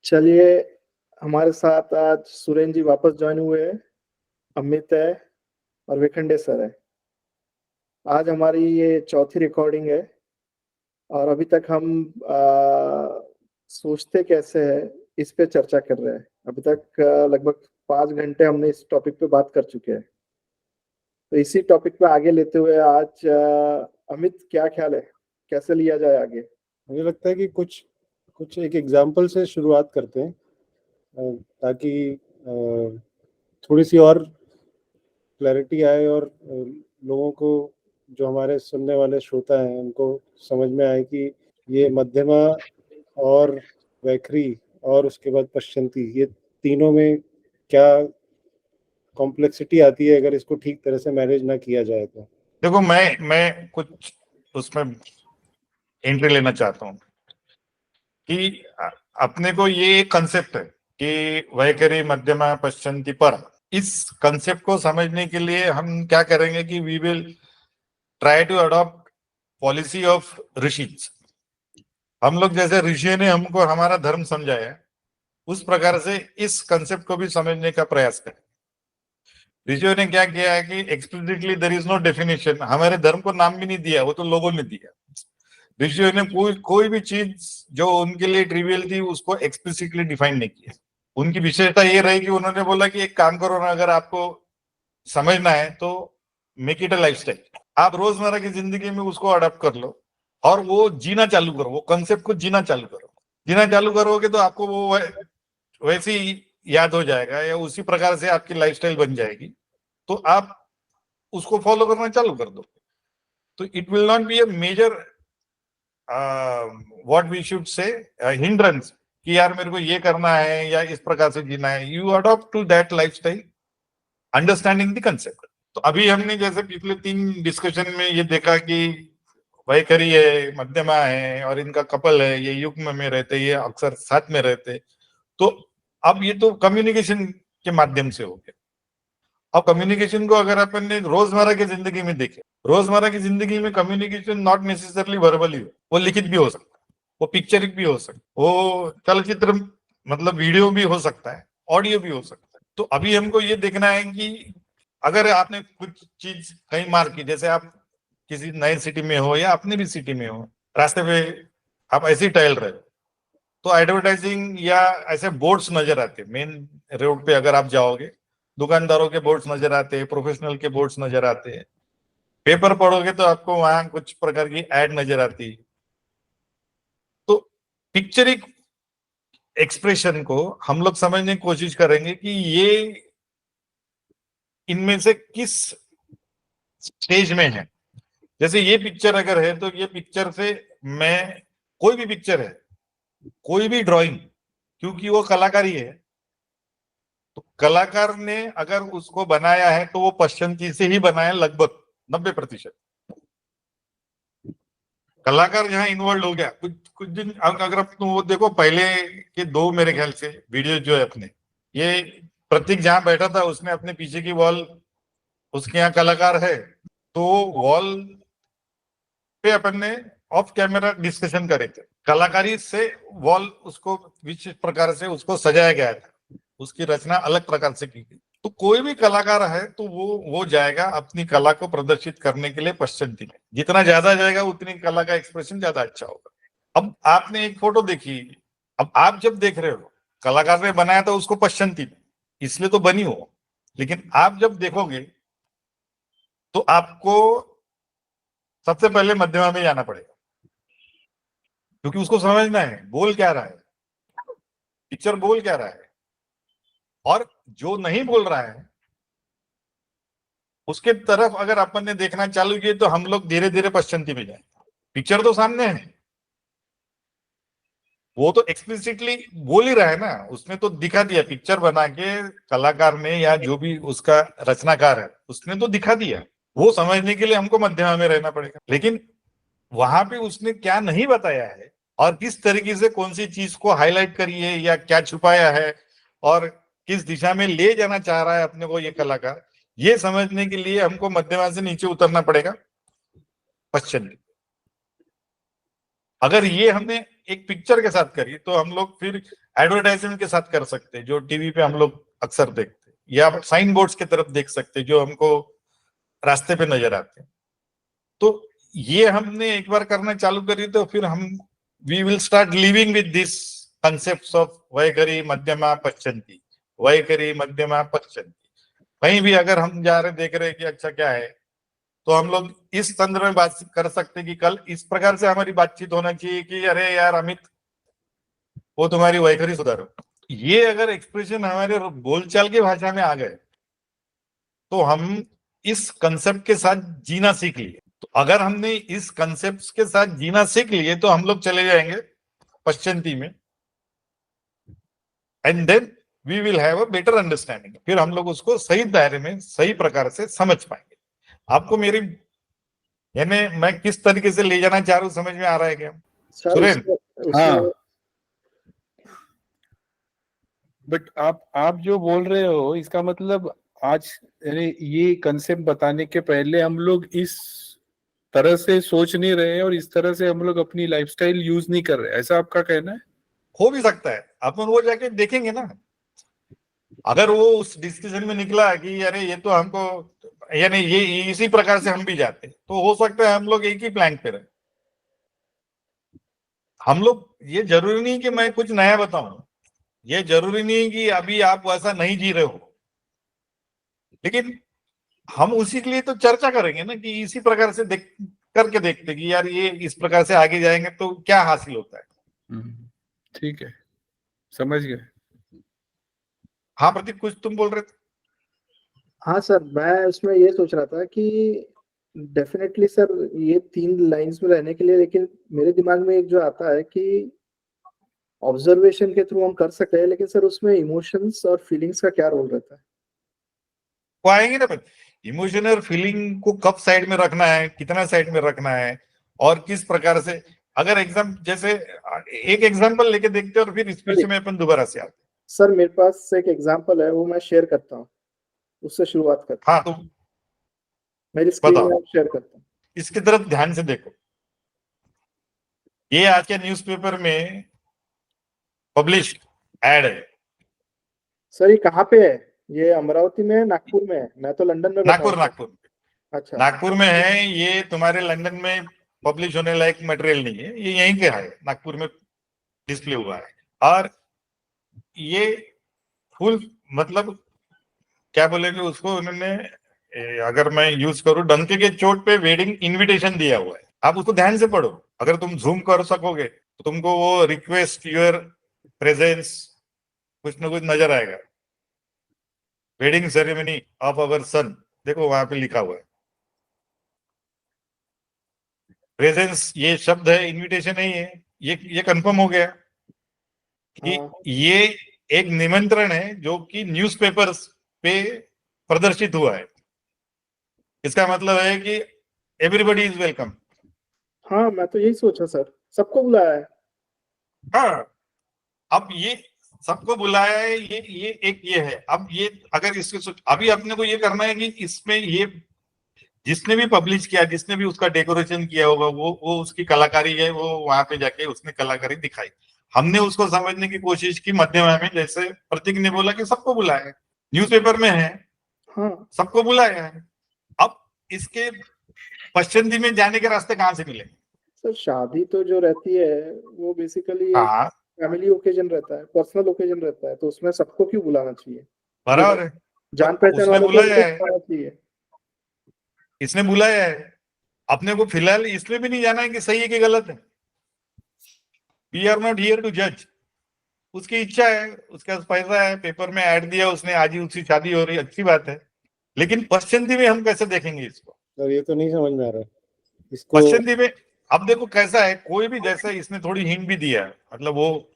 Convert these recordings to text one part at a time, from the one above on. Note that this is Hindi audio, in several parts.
चलिए, हमारे साथ आज सुरेन जी वापस ज्वाइन हुए हैं। अमित है और विखंडे सर है। आज हमारी ये चौथी रिकॉर्डिंग है और अभी तक हम सोचते कैसे है इस पे चर्चा कर रहे हैं। अभी तक लगभग 5 घंटे हमने इस टॉपिक पे बात कर चुके हैं। तो इसी टॉपिक पे आगे लेते हुए आज अमित, क्या ख्याल है, कैसे लिया जाए आगे? मुझे लगता है कि कुछ कुछ एक एग्जाम्पल से शुरुआत करते हैं ताकि थोड़ी सी और क्लैरिटी आए और लोगों को, जो हमारे सुनने वाले श्रोता हैं, उनको समझ में आए कि ये मध्यमा और वैखरी और उसके बाद पश्चंती, ये तीनों में क्या कॉम्प्लेक्सिटी आती है अगर इसको ठीक तरह से मैनेज ना किया जाए तो। देखो, मैं कुछ उसमें एंट्री लेना चाहता हूँ कि अपने को ये एक कंसेप्ट है कि वैखरी मध्यमा पश्चंती पर। इस कंसेप्ट को समझने के लिए हम क्या करेंगे कि we will try to adopt policy of ऋषिज। हम लोग जैसे ऋषियों ने हमको हमारा धर्म समझाया, उस प्रकार से इस कंसेप्ट को भी समझने का प्रयास करें। ऋषियों ने क्या किया है कि explicitly there is no definition, हमारे धर्म को नाम भी नहीं दिया, वो तो लोगों ने दिया। ऋषियों ने कोई भी चीज जो उनके लिए ट्रिवियल थी उसको एक्सप्लिसिटली डिफाइन नहीं किया। उनकी विशेषता ये रही कि उन्होंने बोला कि एक काम करो ना, अगर आपको समझना है तो मेक इट अ लाइफस्टाइल। आप रोजमर्रा की जिंदगी में उसको अडॉप्ट कर लो और वो जीना चालू करो, वो कंसेप्ट को जीना चालू करो। जीना चालू करोगे तो आपको वो वैसे ही याद हो जाएगा या उसी प्रकार से आपकी लाइफस्टाइल बन जाएगी, तो आप उसको फॉलो करना चालू कर दो। तो it will not be a major what we should say hindrance कि यार मेरे को ये करना है या इस प्रकार से जीना है। You adopt to that lifestyle understanding the concept. तो अभी हमने जैसे पिछले 3 डिस्कशन में ये देखा कि वैखरी है, मध्यमा है और इनका कपल है, ये युग्म में रहते, ये अक्सर साथ में रहते। तो अब ये तो कम्युनिकेशन के माध्यम से हो गया। अब कम्युनिकेशन को अगर अपन ने रोजमर्रा की जिंदगी में देखे, रोजमर्रा की जिंदगी में कम्युनिकेशन नॉट नेसेसरली वर्बली हो, वो लिखित भी हो सकता है, वो पिक्चरिक भी हो सकता है, वो चलचित्र मतलब वीडियो भी हो सकता है, ऑडियो भी हो सकता है। तो अभी हमको ये देखना है कि अगर आपने कुछ चीज कहीं मार की, जैसे आप किसी नए सिटी में हो या अपने भी सिटी में हो, रास्ते पे आप ऐसे ही टहल रहे हो तो एडवर्टाइजिंग या ऐसे बोर्ड्स नजर आते हैं। मेन रोड पे अगर आप जाओगे, दुकानदारों के बोर्ड्स नजर आते हैं, प्रोफेशनल के बोर्ड्स नजर आते हैं। पेपर पढ़ोगे तो आपको वहां कुछ प्रकार की एड नजर आती है। तो पिक्चरिक एक्सप्रेशन को हम लोग समझने की कोशिश करेंगे कि ये इनमें से किस स्टेज में है। जैसे ये पिक्चर अगर है तो ये पिक्चर से मैं, कोई भी पिक्चर है, कोई भी ड्राइंग, क्योंकि वो कलाकारी है, तो कलाकार ने अगर उसको बनाया है तो वो पश्चिमी से ही बनाया, लगभग 90%। कलाकार यहाँ इन्वॉल्व हो गया। कुछ कुछ दिन अगर तुम वो देखो, पहले के 2 मेरे ख्याल से वीडियो जो है अपने, ये प्रतीक जहां बैठा था उसने अपने पीछे की वॉल, उसके यहाँ कलाकार है, तो वॉल पे अपन ने ऑफ कैमरा डिस्कशन करे थे। कलाकारी से वॉल उसको विशेष प्रकार से उसको सजाया गया था, उसकी रचना अलग प्रकार से की गई। तो कोई भी कलाकार है तो वो जाएगा अपनी कला को प्रदर्शित करने के लिए पश्चिमी में। जितना ज्यादा जाएगा उतनी कला का एक्सप्रेशन ज्यादा अच्छा होगा। अब आपने एक फोटो देखी, अब आप जब देख रहे हो, कलाकार ने बनाया था उसको पश्चिमी में, इसलिए तो बनी हो, लेकिन आप जब देखोगे तो आपको सबसे पहले मध्यमा में जाना पड़ेगा, क्योंकि उसको समझना है बोल क्या रहा है, पिक्चर बोल क्या रहा है। और जो नहीं बोल रहा है उसके तरफ अगर अपन ने देखना चालू किए तो हम लोग धीरे धीरे पश्चिमी में जाए। पिक्चर तो सामने है, वो तो एक्सप्लिसिटली बोल ही रहा है ना, उसने तो दिखा दिया, पिक्चर बना के कलाकार ने या जो भी उसका रचनाकार है उसने तो दिखा दिया। वो समझने के लिए हमको मध्यमा में रहना पड़ेगा। लेकिन वहां पे उसने क्या नहीं बताया है और किस तरीके से कौन सी चीज को हाईलाइट करी है या क्या छुपाया है और किस दिशा में ले जाना चाह रहा है अपने को ये कलाकार, ये समझने के लिए हमको मध्यमा से नीचे उतरना पड़ेगा पश्चिम। अगर ये हमने एक पिक्चर के साथ करी तो हम लोग फिर एडवर्टाइजमेंट के साथ कर सकते हैं, जो टीवी पे हम लोग अक्सर देखते हैं, या साइन बोर्ड्स की तरफ देख सकते हैं जो हमको रास्ते पे नजर आते हैं। तो ये हमने एक बार करना चालू करी तो फिर हम we will start living with this concept of वैखरी मध्यमा पश्यन्ति, वैखरी मध्यमा पश्यन्ति। कहीं भी अगर हम जा रहे देख रहे हैं कि अच्छा क्या है, तो हम लोग इस संदर्भ में बात कर सकते हैं कि कल इस प्रकार से हमारी बातचीत होना चाहिए कि अरे यार अमित, वो तुम्हारी वैखरी सुधारो। ये अगर एक्सप्रेशन हमारे बोलचाल की भाषा में आ गए तो हम इस कंसेप्ट के साथ जीना सीख लिए। तो अगर हमने इस कंसेप्ट के साथ जीना सीख लिए तो हम लोग चले जाएंगे पश्चिमी में, and then we will have a better understanding. फिर हम लोग उसको सही दायरे में सही प्रकार से समझ पाएंगे। आपको मेरी यानी मैं किस तरीके से ले जाना चाह रहा हूँ समझ में आ रहा है क्या सर सुरेन? हाँ, बट आप जो बोल रहे हो इसका मतलब आज यानी ये कंसेप्ट बताने के पहले हम लोग इस तरह से सोच नहीं रहे और इस तरह से हम लोग अपनी लाइफस्टाइल यूज नहीं कर रहे, ऐसा आपका कहना है? हो भी सकता है, अपन वो जाके देखेंगे ना। अगर वो उस डिस्कशन में निकला कि अरे ये तो हमको यानी ये इसी प्रकार से हम भी जाते, तो हो सकता है हम लोग एक ही प्लान पे रहे। हम लोग, ये जरूरी नहीं कि मैं कुछ नया बताऊं, ये जरूरी नहीं कि अभी आप वैसा नहीं जी रहे हो, लेकिन हम उसी के लिए तो चर्चा करेंगे ना कि इसी प्रकार से देख करके देखते कि यार ये इस प्रकार से आगे जाएंगे तो क्या हासिल होता है। ठीक है, समझ गए। हाँ प्रतीक, कुछ तुम बोल रहे थे? हाँ सर, मैं उसमें ये सोच रहा था कि डेफिनेटली सर ये 3 लाइंस में रहने के लिए, लेकिन मेरे दिमाग में एक जो आता है कि ऑब्जर्वेशन के थ्रू हम कर सकते हैं, लेकिन सर उसमें इमोशंस और फीलिंग्स का क्या रोल रहता है? वो आएंगे ना, इमोशन और फीलिंग को कब साइड में रखना है, कितना साइड में रखना है, और किस प्रकार से। अगर एग्जाम जैसे एक एग्जांपल लेके देखते हैं और फिर स्पीच में अपन दोबारा से आते हैं। सर मेरे पास एक एग्जांपल है, वो मैं शेयर करता हूँ, उससे शुरुआत करता हूँ। हाँ तो मेरी स्क्रीन बताओ। में शेयर करता हूँ। इसकी तरफ ध्यान से देखो। ये आज के न्यूज़पेपर में पब्लिश एड है। सर ये कहाँ पे है? ये अमरावती में है, नागपुर में है? मैं तो लंदन में बैठा नागपुर हूँ। नागपुर अच्छा, नागपुर में है। ये तुम्हारे लंदन में पब्लिश होने लायक मटेरियल नहीं है, ये यहीं के है, नागपुर में डिस्प्ले हुआ है। और ये फुल मतलब क्या बोलेंगे उसको, उन्होंने अगर मैं यूज करूं, डंके के चोट पे वेडिंग इनविटेशन दिया हुआ है। आप उसको ध्यान से पढ़ो, अगर तुम जूम कर सकोगे तो तुमको वो रिक्वेस्ट योर प्रेजेंस कुछ ना कुछ नजर आएगा। वेडिंग सेरेमनी ऑफ अवर सन, देखो वहां पे लिखा हुआ है प्रेजेंस, ये शब्द है, इनविटेशन नहीं है। ये कंफर्म हो गया कि ये एक निमंत्रण है जो कि न्यूज़पेपर्स पे प्रदर्शित हुआ है। इसका मतलब है कि एवरीबडी इज वेलकम। हाँ मैं तो यही सोचा सर, सबको बुलाया है। हाँ, अब ये सबको बुलाया है, ये एक ये है। अब ये अगर इसके अभी अपने को ये करना है कि इसमें ये जिसने भी पब्लिश किया, जिसने भी उसका डेकोरेशन किया होगा, वो उसकी कलाकारी है, वो वहां पे जाके उसने कलाकारी दिखाई। हमने उसको समझने की कोशिश की मध्यमा में, जैसे प्रतीक ने बोला कि सबको बुलाया है, न्यूज़पेपर में है, हाँ सबको बुलाया है। अब इसके पश्चिमी में जाने के रास्ते कहाँ से मिलेंगे? सर शादी तो जो रहती है वो बेसिकली हाँ फैमिली ओकेजन रहता है, पर्सनल ओकेजन रहता है, तो उसमें सबको क्यों बुलाना चाहिए? बराबर है, जान पहचान उसने वालों को बुलाया है, बुलाना चाहिए। इसने बुलाया है। अपने को फिलहाल इसलिए भी नहीं जाना है कि सही है कि गलत है। We are not here to जज। उसकी इच्छा है, उसके पास पैसा है, पेपर में ऐड दिया उसने, आज ही उसकी शादी हो रही, अच्छी बात है। लेकिन पश्चिमी में हम कैसे देखेंगे इसको? तो ये तो नहीं समझ में आ रहा है इसको। पश्चिमी में अब देखो कैसा है, कोई भी जैसा इसने थोड़ी हिंट भी दिया है, मतलब वो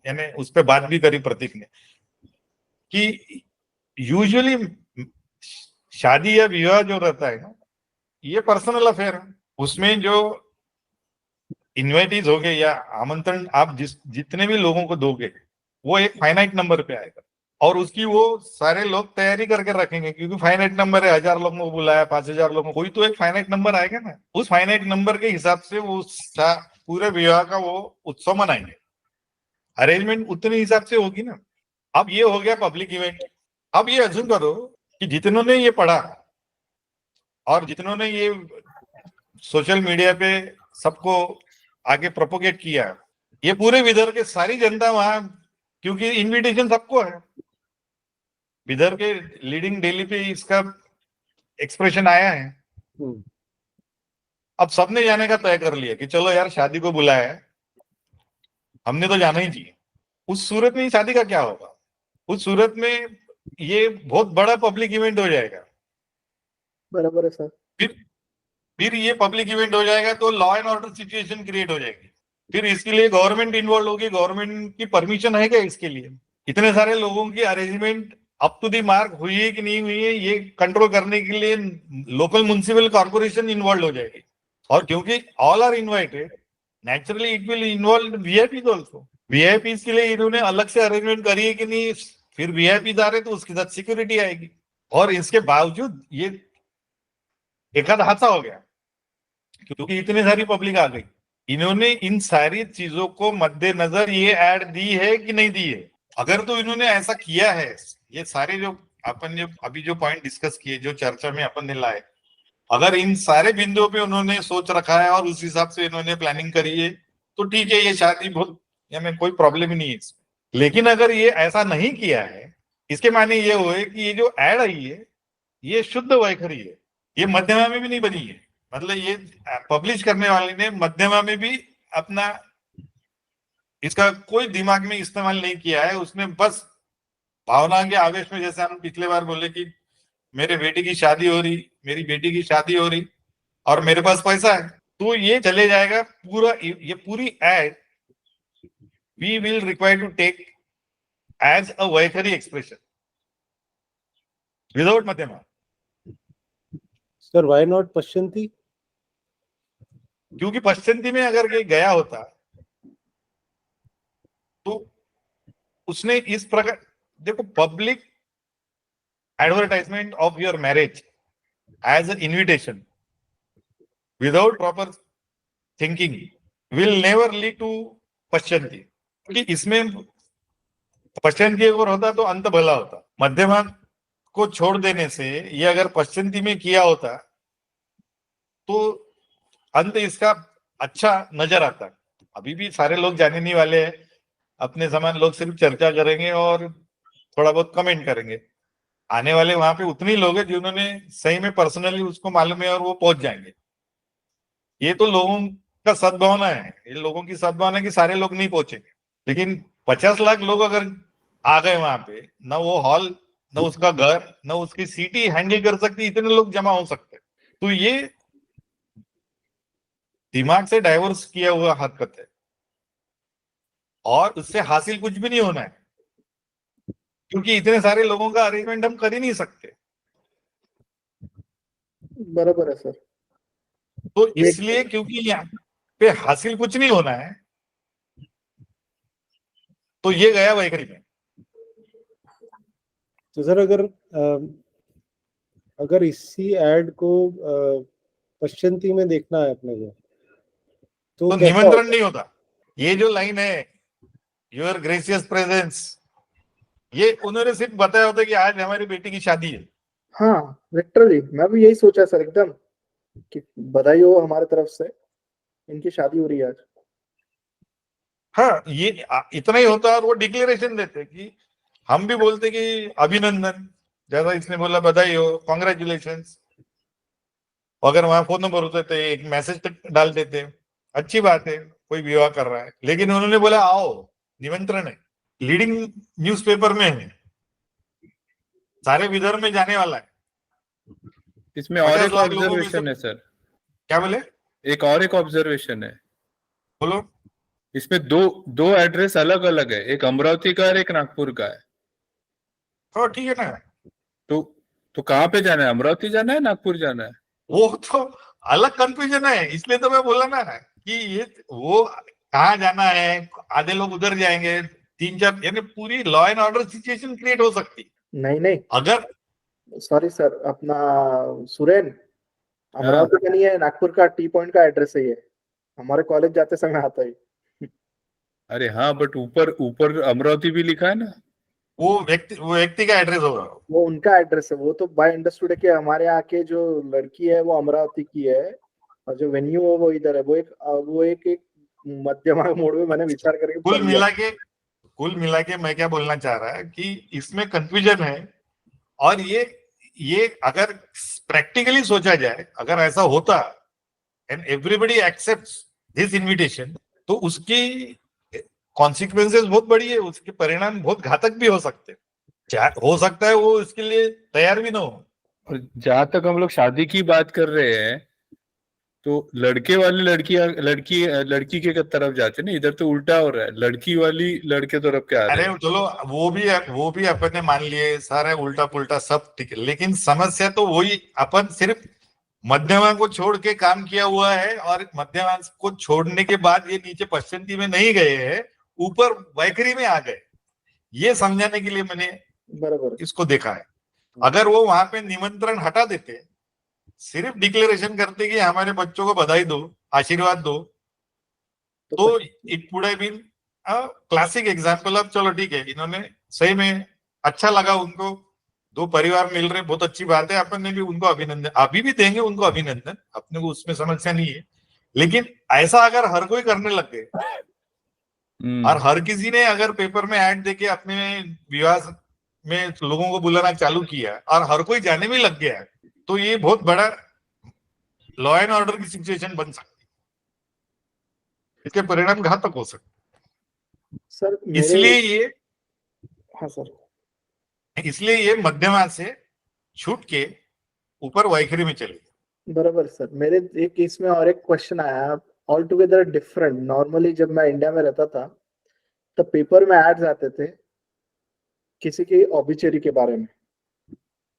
यानी उस पर बात भी करी प्रतीक ने कि यूजुअली शादी या विवाह जो रहता है ना, ये पर्सनल अफेयर है। उसमें जो इन्वाइटीज होगे या आमंत्रण आप जितने भी लोगों को दोगे, वो एक फाइनाइट नंबर पे आएगा, और उसकी वो सारे लोग तैयारी करके रखेंगे, क्योंकि फाइनाइट नंबर है। 1000 लोगों को बुलाया, 5000 लोगों को, कोई तो एक फाइनाइट नंबर आएगा ना। उस फाइनाइट नंबर के हिसाब से वो पूरे विवाह का वो उत्सव मनाएंगे। अरेंजमेंट उतने हिसाब से होगी ना। अब ये हो गया पब्लिक इवेंट। अब ये अज्यूम करो कि जितनों ने ये पढ़ा और जितनों ने ये सोशल मीडिया पे सबको आगे प्रोपोगेट किया, ये पूरे विदर्भ के सारी जनता वहां, क्योंकि इनविटेशन सबको है, विदर्भ के लीडिंग डेली पे इसका एक्सप्रेशन आया है। हम्म, अब सबने जाने का तय कर लिया कि चलो यार शादी को बुलाया है, हमने तो जाना ही चाहिए। उस सूरत में शादी का क्या होगा? उस सूरत में ये बहुत बड़ा पब्लिक इवेंट हो जाएगा। बराबर है सर। फिर ये पब्लिक इवेंट हो जाएगा तो law and order situation create हो जाएगी। फिर इसके लिए गवर्नमेंट इन्वॉल्व होगी। गवर्नमेंट की परमिशन है क्या इसके लिए? इतने सारे लोगों की arrangement up to the mark हुई है कि नहीं हुई है, ये कंट्रोल करने के लिए लोकल म्युनिसिपल कॉर्पोरेशन इन्वॉल्व हो जाएगी। और क्योंकि all are invited, naturally it will involve VIPs also. VIPs के लिए इन्होंने अलग से अरेंजमेंट करी है कि नहीं, फिर वीआईपीज आ रहे तो उसके साथ सिक्योरिटी आएगी। और इसके बावजूद ये एक आध हादसा हो गया क्योंकि इतनी सारी पब्लिक आ गई। इन्होंने इन सारी चीजों को मद्देनजर ये ऐड दी है कि नहीं दी है? अगर तो इन्होंने ऐसा किया है, ये सारे जो अपन जो अभी जो पॉइंट डिस्कस किए, जो चर्चा में अपन ने लाए, अगर इन सारे बिंदुओं पे उन्होंने सोच रखा है और उस हिसाब से इन्होंने प्लानिंग करी है तो ठीक है, ये शादी बहुत, हमें कोई प्रॉब्लम ही नहीं है इसमें। लेकिन अगर ये ऐसा नहीं किया है, इसके माने ये हुए कि ये जो ऐड आई है ये शुद्ध वैखरी है, ये मध्यमा में भी नहीं बनी है। मतलब ये पब्लिश करने वाले ने मध्यमा में भी अपना इसका कोई दिमाग में इस्तेमाल नहीं किया है। उसने बस भावना के आवेश में, जैसे हम पिछले बार बोले कि मेरे बेटी की शादी हो रही, मेरी बेटी की शादी हो रही और मेरे पास पैसा है, तो ये चले जाएगा पूरा। ये पूरी ad we will require to take as a वैखरी एक्सप्रेशन विदाउट मध्यमा। सर व्हाई नॉट पश्चिंती? क्योंकि पश्चिंती में अगर ये गया होता तो उसने इस प्रकार, देखो, public advertisement of your marriage as a invitation without proper thinking will never lead to पश्चिंती। क्योंकि इसमें पश्चिंती अगर होता तो अंत भला होता। मध्यमा को छोड़ देने से ये अगर पश्चिंती में किया होता तो अंत इसका अच्छा नजर आता। अभी भी सारे लोग जाने नहीं वाले हैं, अपने समान लोग सिर्फ चर्चा करेंगे और थोड़ा बहुत कमेंट करेंगे। आने वाले वहां पे उतने लोग हैं जिन्होंने सही में पर्सनली उसको मालूम है और वो पहुंच जाएंगे। ये तो लोगों का सद्भावना है, ये लोगों की सद्भावना है कि सारे लोग नहीं पहुंचेंगे। लेकिन 50 लाख लोग अगर आ गए वहां पे, न वो हॉल, न उसका घर, न उसकी सिटी हैंडल कर सकती, इतने लोग जमा हो सकते। तो ये दिमाग से डाइवर्स किया हुआ हरकत है और उससे हासिल कुछ भी नहीं होना है, क्योंकि इतने सारे लोगों का अरेंजमेंट हम कर ही नहीं सकते। बराबर है सर। तो इसलिए क्योंकि यहाँ पे हासिल कुछ नहीं होना है तो ये गया वैखरी में। तो सर अगर इसी ऐड को पश्चिंती में देखना है अपने को तो कैसा निमंत्रण होगा? नहीं होता। ये जो लाइन है योर ग्रेसियस प्रेजेंस, ये उन्होंने सिर्फ बताया होता कि आज हमारी बेटी की शादी है। हाँ, लिटरली मैं भी यही सोचा सर एकदम कि बधाई हो हमारे तरफ से, इनकी शादी हो रही है आज। हाँ, ये इतना ही होता और वो डिक्लेरेशन देते कि हम भी बोलते कि अभिनंदन, जैसा इसने बोला बधाई हो, कॉन्ग्रेचुलेशन। अगर वहां फोन नंबर होते तो एक मैसेज तक डाल देते, अच्छी बात है, कोई विवाह कर रहा है। लेकिन उन्होंने बोला आओ, निमंत्रण है, लीडिंग न्यूज़पेपर में है, सारे विदर्भ में जाने वाला है। इसमें और 50 एक लाख लोगों में ऑब्जर्वेशन से है सर, क्या बोले? एक और एक ऑब्जर्वेशन है। बोलो। इसमें दो एड्रेस अलग अलग है, एक अमरावती का और एक नागपुर का है। हाँ ठीक है ना। तो कहाँ पे जाना है, अमरावती जाना है, नागपुर जाना है? वो तो अलग कंफ्यूजन है, इसलिए तो मैं बोला ना कि ये वो कहाँ जाना है, आधे लोग उधर जाएंगे, 3-4, यानी पूरी law and order situation create हो सकती नहीं नहीं, अगर। सॉरी सर, अपना सुरेन, हाँ, अमरावती का नहीं है, नागपुर का टी पॉइंट का एड्रेस है ये, हमारे कॉलेज जाते समय आता है। अरे हाँ, बट ऊपर ऊपर अमरावती भी लिखा है ना। वो व्यक्ति का एड्रेस होगा। वो उनका एड्रेस है, वो तो बाय अंडरस्टूड है कि हमारे यहाँ के जो लड़की है वो अमरावती की है और जो वेन्यू है वो इधर है। वो एक मध्यमा मोड़ में मैंने विचार करके कुल पढ़ लिया। मिला के कुल मिला के मैं क्या बोलना चाह रहा है कि इसमें कंफ्यूजन है। और ये अगर प्रैक्टिकली सोचा जाए, अगर ऐसा होता and everybody accepts this invitation, तो उसकी कॉन्सिक्वेंसेस बहुत बड़ी है, उसके परिणाम बहुत घातक भी हो सकते हैं। हो सकता है वो इसके लिए तैयार भी ना हो। और जहां तक हम लोग शादी की बात कर रहे हैं, तो लड़के वाले लड़की के तरफ जाते ना, इधर तो उल्टा हो रहा है, लड़की वाली लड़के तरफ के आ रहे अरे हैं। चलो, वो भी अपन ने मान लिए, सारे उल्टा पुल्टा सब ठीक है, लेकिन समस्या तो वही, अपन सिर्फ मध्यमा को छोड़ के काम किया हुआ है, और मध्यमा को छोड़ने के बाद ये नीचे पश्चिमी में नहीं गए हैं, ऊपर वैखरी में आ गए। ये समझाने के लिए मैंने बराबर। इसको देखा है। अगर वो वहां पे निमंत्रण हटा देते, सिर्फ डिक्लेरेशन करते कि हमारे बच्चों को बधाई दो, आशीर्वाद दो, तो it would have been classic example of चलो ठीक है, इन्होंने सही में अच्छा लगा उनको, दो परिवार मिल रहे, बहुत अच्छी बात है, अपन ने भी उनको अभिनंदन, अभी भी देंगे उनको अभिनंदन, अपने को उसमें समस्या नहीं है। लेकिन ऐसा अगर हर कोई करने लग गए और हर किसी ने अगर पेपर में ऐड देके अपने विवाह में लोगों को बुलाना चालू किया और हर कोई जाने भी लग गया, तो ये बहुत बड़ा लॉ एंड ऑर्डर की सिचुएशन बन सकती है, इसके परिणाम घातक हो सकते। सर हाँ सर, इसलिए ये मध्यमा से छूट के ऊपर वाइखरी में चले गए। बराबर सर। मेरे एक इसमें और एक क्वेश्चन आया, ऑल टुगेदर डिफरेंट। नॉर्मली जब मैं इंडिया में रहता था तब पेपर में एड्स आते थे किसी की ऑबिचरी के बारे में।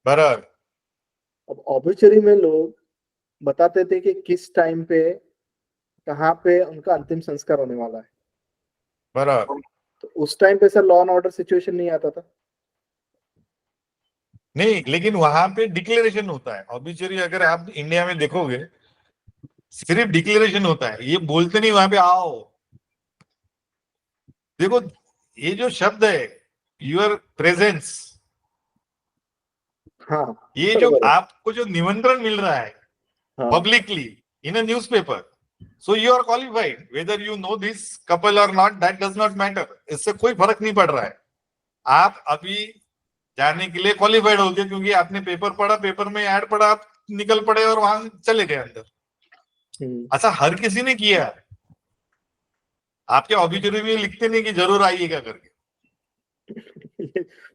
बराबर। अब ऑबिचरी में लोग बताते थे कि किस टाइम पे कहाँ पे उनका अंतिम संस्कार होने वाला है। बराबर। तो उस टाइम पे sir law and order situation नहीं आता था। नहीं, लेकिन वहां पे डिक्लेरेशन होता है ऑब्वियसली, अगर आप इंडिया में देखोगे सिर्फ डिक्लेरेशन होता है, ये बोलते नहीं वहां पे आओ। देखो, ये जो शब्द है यूर प्रेजेंस, हाँ ये जो बराबर है। आपको जो निमंत्रण मिल रहा है हाँ publicly in a newspaper, so you are qualified whether you know this couple और not, that does not matter, इससे कोई फर्क नहीं पड़ रहा है। आप अभी जाने के लिए क्वालिफाइड हो गए क्योंकि आपने पेपर पढ़ा, पेपर में ऐड पढ़ा, आप निकल पड़े और वहां चले गए अंदर। ऐसा हर किसी ने किया। आपके ऑब्ituary में लिखते नहीं कि जरूर आइएगा करके,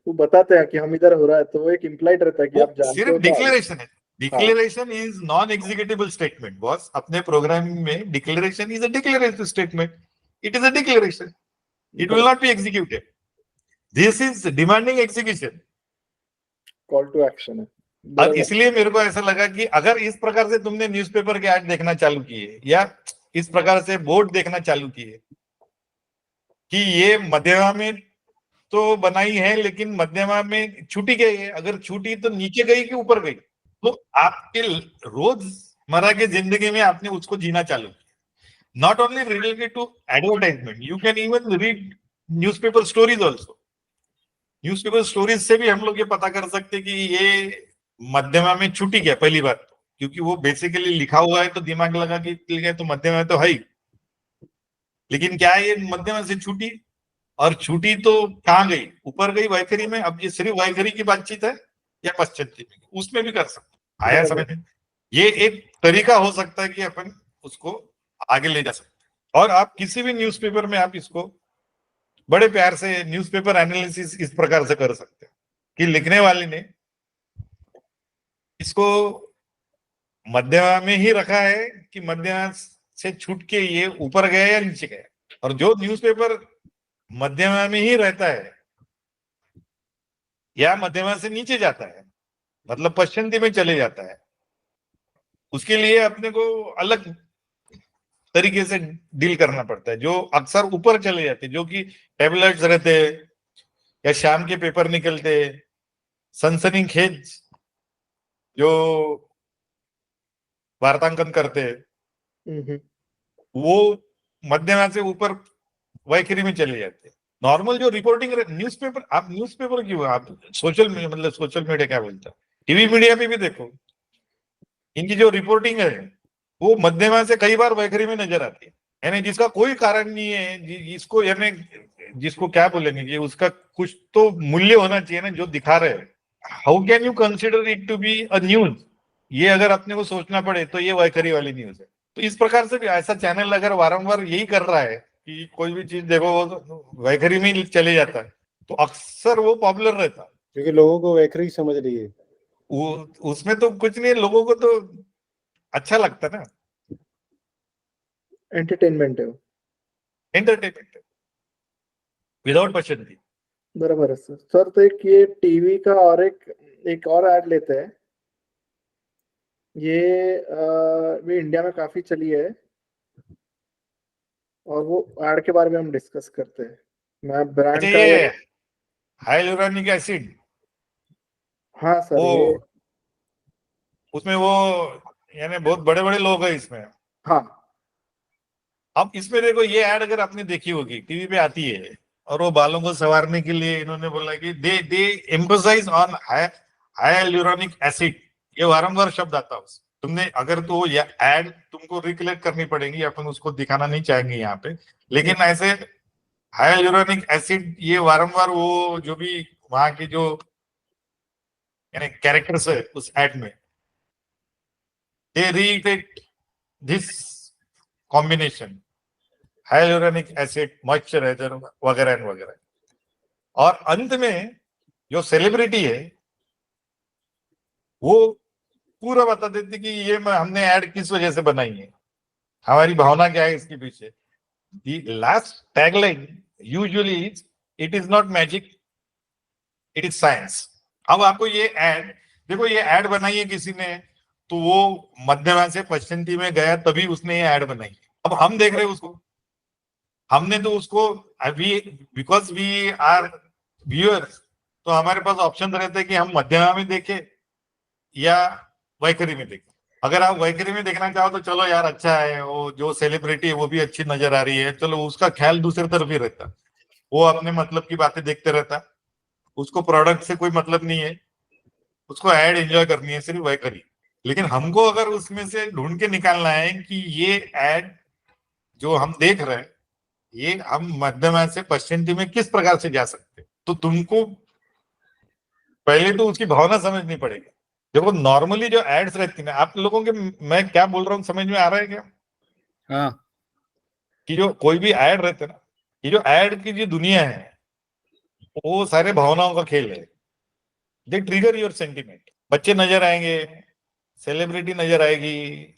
वो बताते हैं कि हम इधर हो रहा है, तो वो एक इम्प्लाइड रहता है कि वो आप जानते सिर्फ हो तो डिक्लेरेशन है। Declaration is non executable statement boss. अपने प्रोग्रामिंग में declaration is a declarative statement, it is a declaration, it will not be executed, this is demanding execution. Call to action है। और बराबर। इसलिए मेरे को ऐसा लगा कि अगर इस प्रकार से तुमने न्यूज़पेपर के ऐड देखना चालू किए या इस प्रकार से बोर्ड देखना चालू किए कि ये मध्यमा में तो बनाई है लेकिन मध्यमा में छूटी गई है, अगर छूटी तो नीचे गई कि ऊपर गई, तो आपके रोजमर्रा की जिंदगी में आपने उसको जीना चालू किया। Not only related to advertisement, you can even read newspaper stories also. Newspaper stories से भी हम लोग ये पता कर सकते कि ये मध्यमा में छूटी गया, पहली बात तो, क्योंकि वो बेसिकली लिखा हुआ है तो दिमाग लगा कि लिखा है तो मध्यमा तो है ही, लेकिन क्या है ये मध्यमा से छूटी, और छूटी तो कहाँ गई, ऊपर गई वैखरी में। अब ये सिर्फ वैखरी की बातचीत है या पश्चिमी की, उसमें भी कर सकते। आया समझ में? ये एक तरीका हो सकता है कि अपन उसको आगे ले जा सकते। और आप किसी भी न्यूज़पेपर में आप इसको बड़े प्यार से न्यूज़पेपर एनालिसिस इस प्रकार से कर सकते हैं कि लिखने वाले ने इसको मध्यमा में ही रखा है कि मध्यमा से छूट के ये ऊपर गया या नीचे गया। और जो न्यूज़पेपर मध्यमा में ही रहता है या मध्यमा से नीचे जाता है, मतलब पश्चिमी में चले जाता है, उसके लिए अपने को अलग तरीके से डील करना पड़ता है। जो अक्सर ऊपर चले जाते, जो कि टैबलेट्स रहते या शाम के पेपर निकलते, सनसनीखेज जो वार्तांकन करते, वो मध्यमा से ऊपर वैखरी में चले जाते हैं। नॉर्मल जो रिपोर्टिंग न्यूज़पेपर, आप न्यूज़पेपर क्यों, आप सोशल मतलब सोशल मीडिया क्या बोलता है, टीवी मीडिया पे भी देखो, इनकी जो रिपोर्टिंग है वो मध्यमा से कई बार वैखरी में नजर आती है, यानी जिसका कोई कारण नहीं है, जिसको यानी जिसको क्या बोलेंगे कि उसका कुछ तो मूल्य होना चाहिए ना जो दिखा रहे हैं। How can you consider it to be a news, ये अगर अपने को सोचना पड़े तो ये वैखरी वाली न्यूज है। तो इस प्रकार से भी ऐसा चैनल अगर वारंवार यही कर रहा है कि कोई भी चीज देखो वो वैखरी में ही चले जाता है, तो अक्सर वो पॉपुलर रहता है। क्योंकि लोगों को वैखरी समझ रही है। उसमें तो कुछ नहीं, लोगों को तो अच्छा लगता ना, एंटरटेनमेंट है वो। एंटरटेनमेंट विदाउट पसंद। बराबर है सर। सर तो एक ये टीवी का और एक और ऐड लेते हैं, ये भी इंडिया में काफी चली है, और वो ऐड के बारे में हम डिस्कस करते हैं। मैं ब्रांड अच्छा, का ये हाइलुरोनिक एसिड, हाँ सर, वो ये उसमें वो यानी बहुत बड़े बड़े लोग हैं इसमें। हाँ अब इसमें देखो, ये ऐड अगर आपने देखी होगी, टीवी पे आती है, और वो बालों को संवारने के लिए इन्होंने बोला कि दे एम्फसाइज ऑन हाइलुरोनिक एसिड, ये वारंवार शब्द आता है उसमें। तुमने अगर तो ये ऐड तुमको रिकलेक्ट करनी पड़ेगी, अपन उसको दिखाना नहीं चाहेंगे यहाँ पे, लेकिन ऐसे हाइलुरोनिक एसिड ये वारंवार वो जो भी वहां की जो यानी कैरेक्टर्स है उस एड में, they reiterate this combination hyaluronic acid moisturizer वगैरह वगैरह। और अंत में जो सेलिब्रिटी है वो पूरा बता देती कि ये हमने ऐड किस वजह से बनाई है, हमारी भावना क्या है इसके पीछे। The last tagline usually is, it is not magic, it is science. अब आपको ये ऐड देखो, ये ऐड बनाई है किसी ने, तो वो मध्यमा से पश्चिमी में गया तभी उसने ये ऐड बनाई। अब हम देख रहे हैं उसको, हमने तो उसको अभी बिकॉज वी आर व्यूअर्स, तो हमारे पास ऑप्शन रहता है कि हम मध्यमा में देखें या वैखरी में देखें। अगर आप वैखरी में देखना चाहो तो चलो यार अच्छा है, वो जो सेलिब्रिटी है वो भी अच्छी नजर आ रही है, चलो उसका ख्याल दूसरी तरफ ही रहता, वो अपने मतलब की बातें देखते रहता, उसको प्रोडक्ट से कोई मतलब नहीं है, उसको एड एंजॉय करनी है सिर्फ वैखरी। लेकिन हमको अगर उसमें से ढूंढ के निकालना है कि ये एड जो हम देख रहे हैं ये हम मध्यमा से पश्चिमी में किस प्रकार से जा सकते, तो तुमको पहले तो उसकी भावना समझनी पड़ेगी। देखो नॉर्मली जो एड्स रहती है ना, आप लोगों के मैं क्या बोल रहा हूँ समझ में आ रहा है क्या? हाँ कि जो कोई भी एड रहते ना, ये जो एड की जो दुनिया है वो सारे भावनाओं का खेल है। दे ट्रिगर योर सेंटिमेंट। बच्चे नजर आएंगे, सेलिब्रिटी नजर आएगी,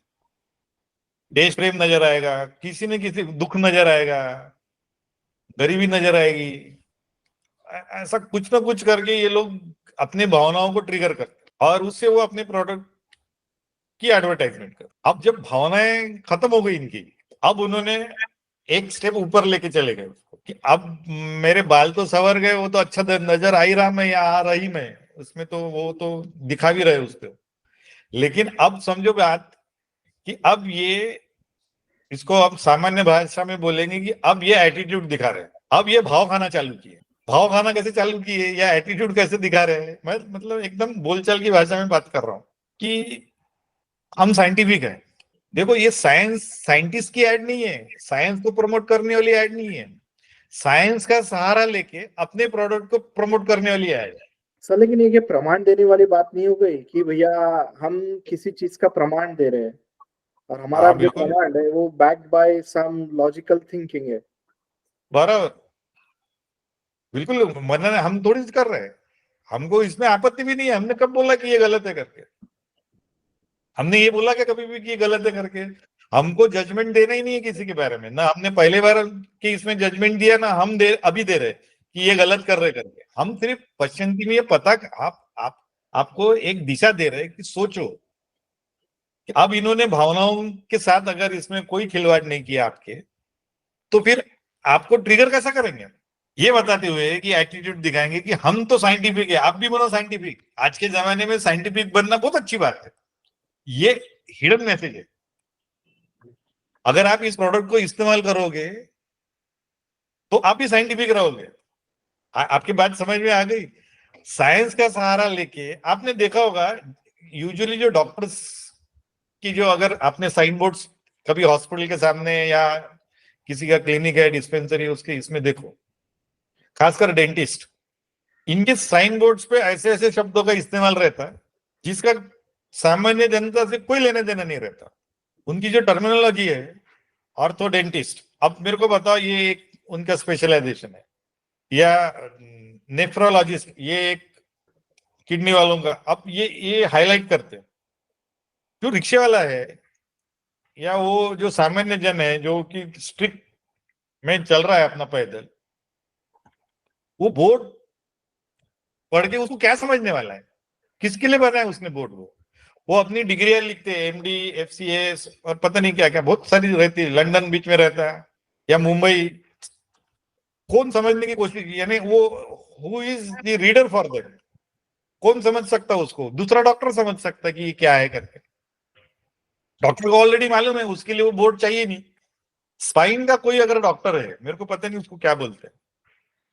देश प्रेम नजर आएगा, किसी न किसी दुख नजर आएगा, गरीबी नजर आएगी, ऐसा कुछ ना कुछ करके ये लोग अपनी भावनाओं को ट्रिगर करते हैं और उससे वो अपने प्रोडक्ट की एडवर्टाइजमेंट कर। अब जब भावनाएं खत्म हो गई इनकी, अब उन्होंने एक स्टेप ऊपर लेके चले गए उसको कि अब मेरे बाल तो संवर गए, वो तो अच्छा नजर आ ही रहा मैं या आ रही मैं उसमें, तो वो तो दिखा भी रहे उस पर। लेकिन अब समझो बात कि अब ये इसको अब सामान्य भाषा में बोलेंगे कि अब ये एटीट्यूड दिखा रहे हैं, अब ये भाव खाना चालू किए। भाव खाना कैसे चालू किए या एटीट्यूड कैसे दिखा रहे हैं, मैं मतलब एकदम बोलचाल की भाषा में बात कर रहा हूँ कि हम साइंटिफिक है। देखो ये साइंस साइंटिस्ट की ऐड नहीं है, साइंस को प्रमोट करने वाली ऐड नहीं है, साइंस का सहारा लेके अपने प्रोडक्ट को प्रमोट करने वाली ऐड है। सर, लेकिन ये प्रमाण देने वाली बात नहीं हो गई कि भैया हम किसी चीज का प्रमाण दे रहे हैं और हमारा हाँ जो बिल्कुल प्रमाण है वो backed by some logical thinking है। बराबर, बिल्कुल मना हम थोड़ी कर रहे हैं, हमको इसमें आपत्ति भी नहीं है। हमने कब बोला कि ये गलत है करके? हमने ये बोला कि कभी भी कि ये गलत है करके? हमको जजमेंट देना ही नहीं है किसी के बारे में, ना हमने पहले बार कि इसमें जजमेंट दिया, ना हम अभी दे रहे कि ये गलत कर रहे करके। हम सिर्फ पश्चिमी में ये पता आप आपको एक दिशा दे रहे कि सोचो कि अब इन्होंने भावनाओं के साथ अगर इसमें कोई खिलवाड़ नहीं किया आपके, तो फिर आपको ट्रिगर कैसा करेंगे? ये बताते हुए कि एटीट्यूड दिखाएंगे कि हम तो साइंटिफिक है, आप भी बनो साइंटिफिक। आज के जमाने में साइंटिफिक बनना बहुत अच्छी बात है, ये हिडन मैसेज है। अगर आप इस प्रोडक्ट को इस्तेमाल करोगे तो आप ही साइंटिफिक रहोगे। आपकी बात समझ में आ गई। साइंस का सहारा लेके आपने देखा होगा यूजुअली जो डॉक्टर्स की जो, अगर आपने साइन बोर्ड्स कभी हॉस्पिटल के सामने या किसी का क्लिनिक है, डिस्पेंसरी, उसके इसमें देखो, खासकर डेंटिस्ट, इनके साइन बोर्ड्स पे ऐसे ऐसे शब्दों का इस्तेमाल रहता है जिसका सामान्य जनता से कोई लेना देना नहीं रहता। उनकी जो टर्मिनोलॉजी है, ऑर्थोडेंटिस्ट, अब मेरे को बताओ ये एक उनका स्पेशलाइजेशन है, या नेफ्रोलॉजिस्ट, ये एक किडनी वालों का, अब ये हाईलाइट करते हैं। जो रिक्शे वाला है या वो जो सामान्य जन है जो कि स्ट्रिक्ट में चल रहा है अपना पैदल, वो बोर्ड पढ़ के उसको क्या समझने वाला है? किसके लिए बनाया उसने बोर्ड? वो अपनी डिग्रियां लिखते हैं, एमडी, एफसीएस और पता नहीं क्या क्या, बहुत सारी रहती है, लंदन बीच में रहता है या मुंबई। कौन समझने की कोशिश, यानी वो who is the reader for that? कौन समझ सकता है उसको? दूसरा डॉक्टर समझ सकता है कि ये क्या है करके। डॉक्टर को ऑलरेडी मालूम है, उसके लिए वो बोर्ड चाहिए नहीं। स्पाइन का कोई अगर डॉक्टर है, मेरे को पता नहीं उसको क्या बोलते हैं,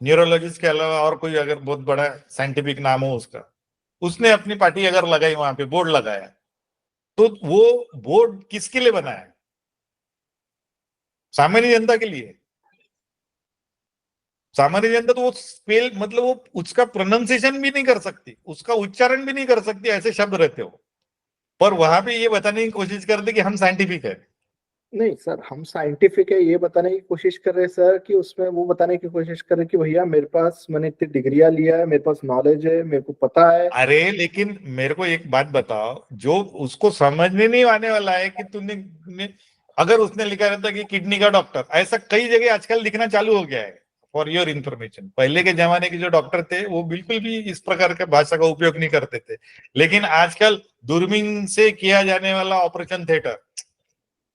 न्यूरोलॉजिस्ट के अलावा और कोई अगर बहुत बड़ा साइंटिफिक नाम हो उसका, उसने अपनी पार्टी अगर लगाई, वहां पे बोर्ड लगाया, तो वो बोर्ड किसके लिए बनाया है? सामान्य जनता के लिए। सामान्य जनता तो वो स्पेल, मतलब वो उसका प्रोनाउंसिएशन भी नहीं कर सकती, उसका उच्चारण भी नहीं कर सकती, ऐसे शब्द रहते हो। पर वहां पे ये बताने की कोशिश करते कि हम साइंटिफिक है। नहीं सर, हम साइंटिफिक है ये बताने की कोशिश कर रहे हैं सर, कि उसमें वो बताने की कोशिश कर रहे हैं कि भैया मेरे पास, मैंने इतनी डिग्रियां लिया है, मेरे पास नॉलेज है, मेरे को पता है। अरे लेकिन मेरे को एक बात बताओ, जो उसको समझने नहीं आने वाला है कि अगर उसने लिखा रहता कि किडनी का डॉक्टर, ऐसा कई जगह आजकल लिखना चालू हो गया है। फॉर योर इंफॉर्मेशन, पहले के जमाने के जो डॉक्टर थे वो बिल्कुल भी इस प्रकार के भाषा का उपयोग नहीं करते थे। लेकिन आजकल दूरबीन से किया जाने वाला ऑपरेशन थिएटर,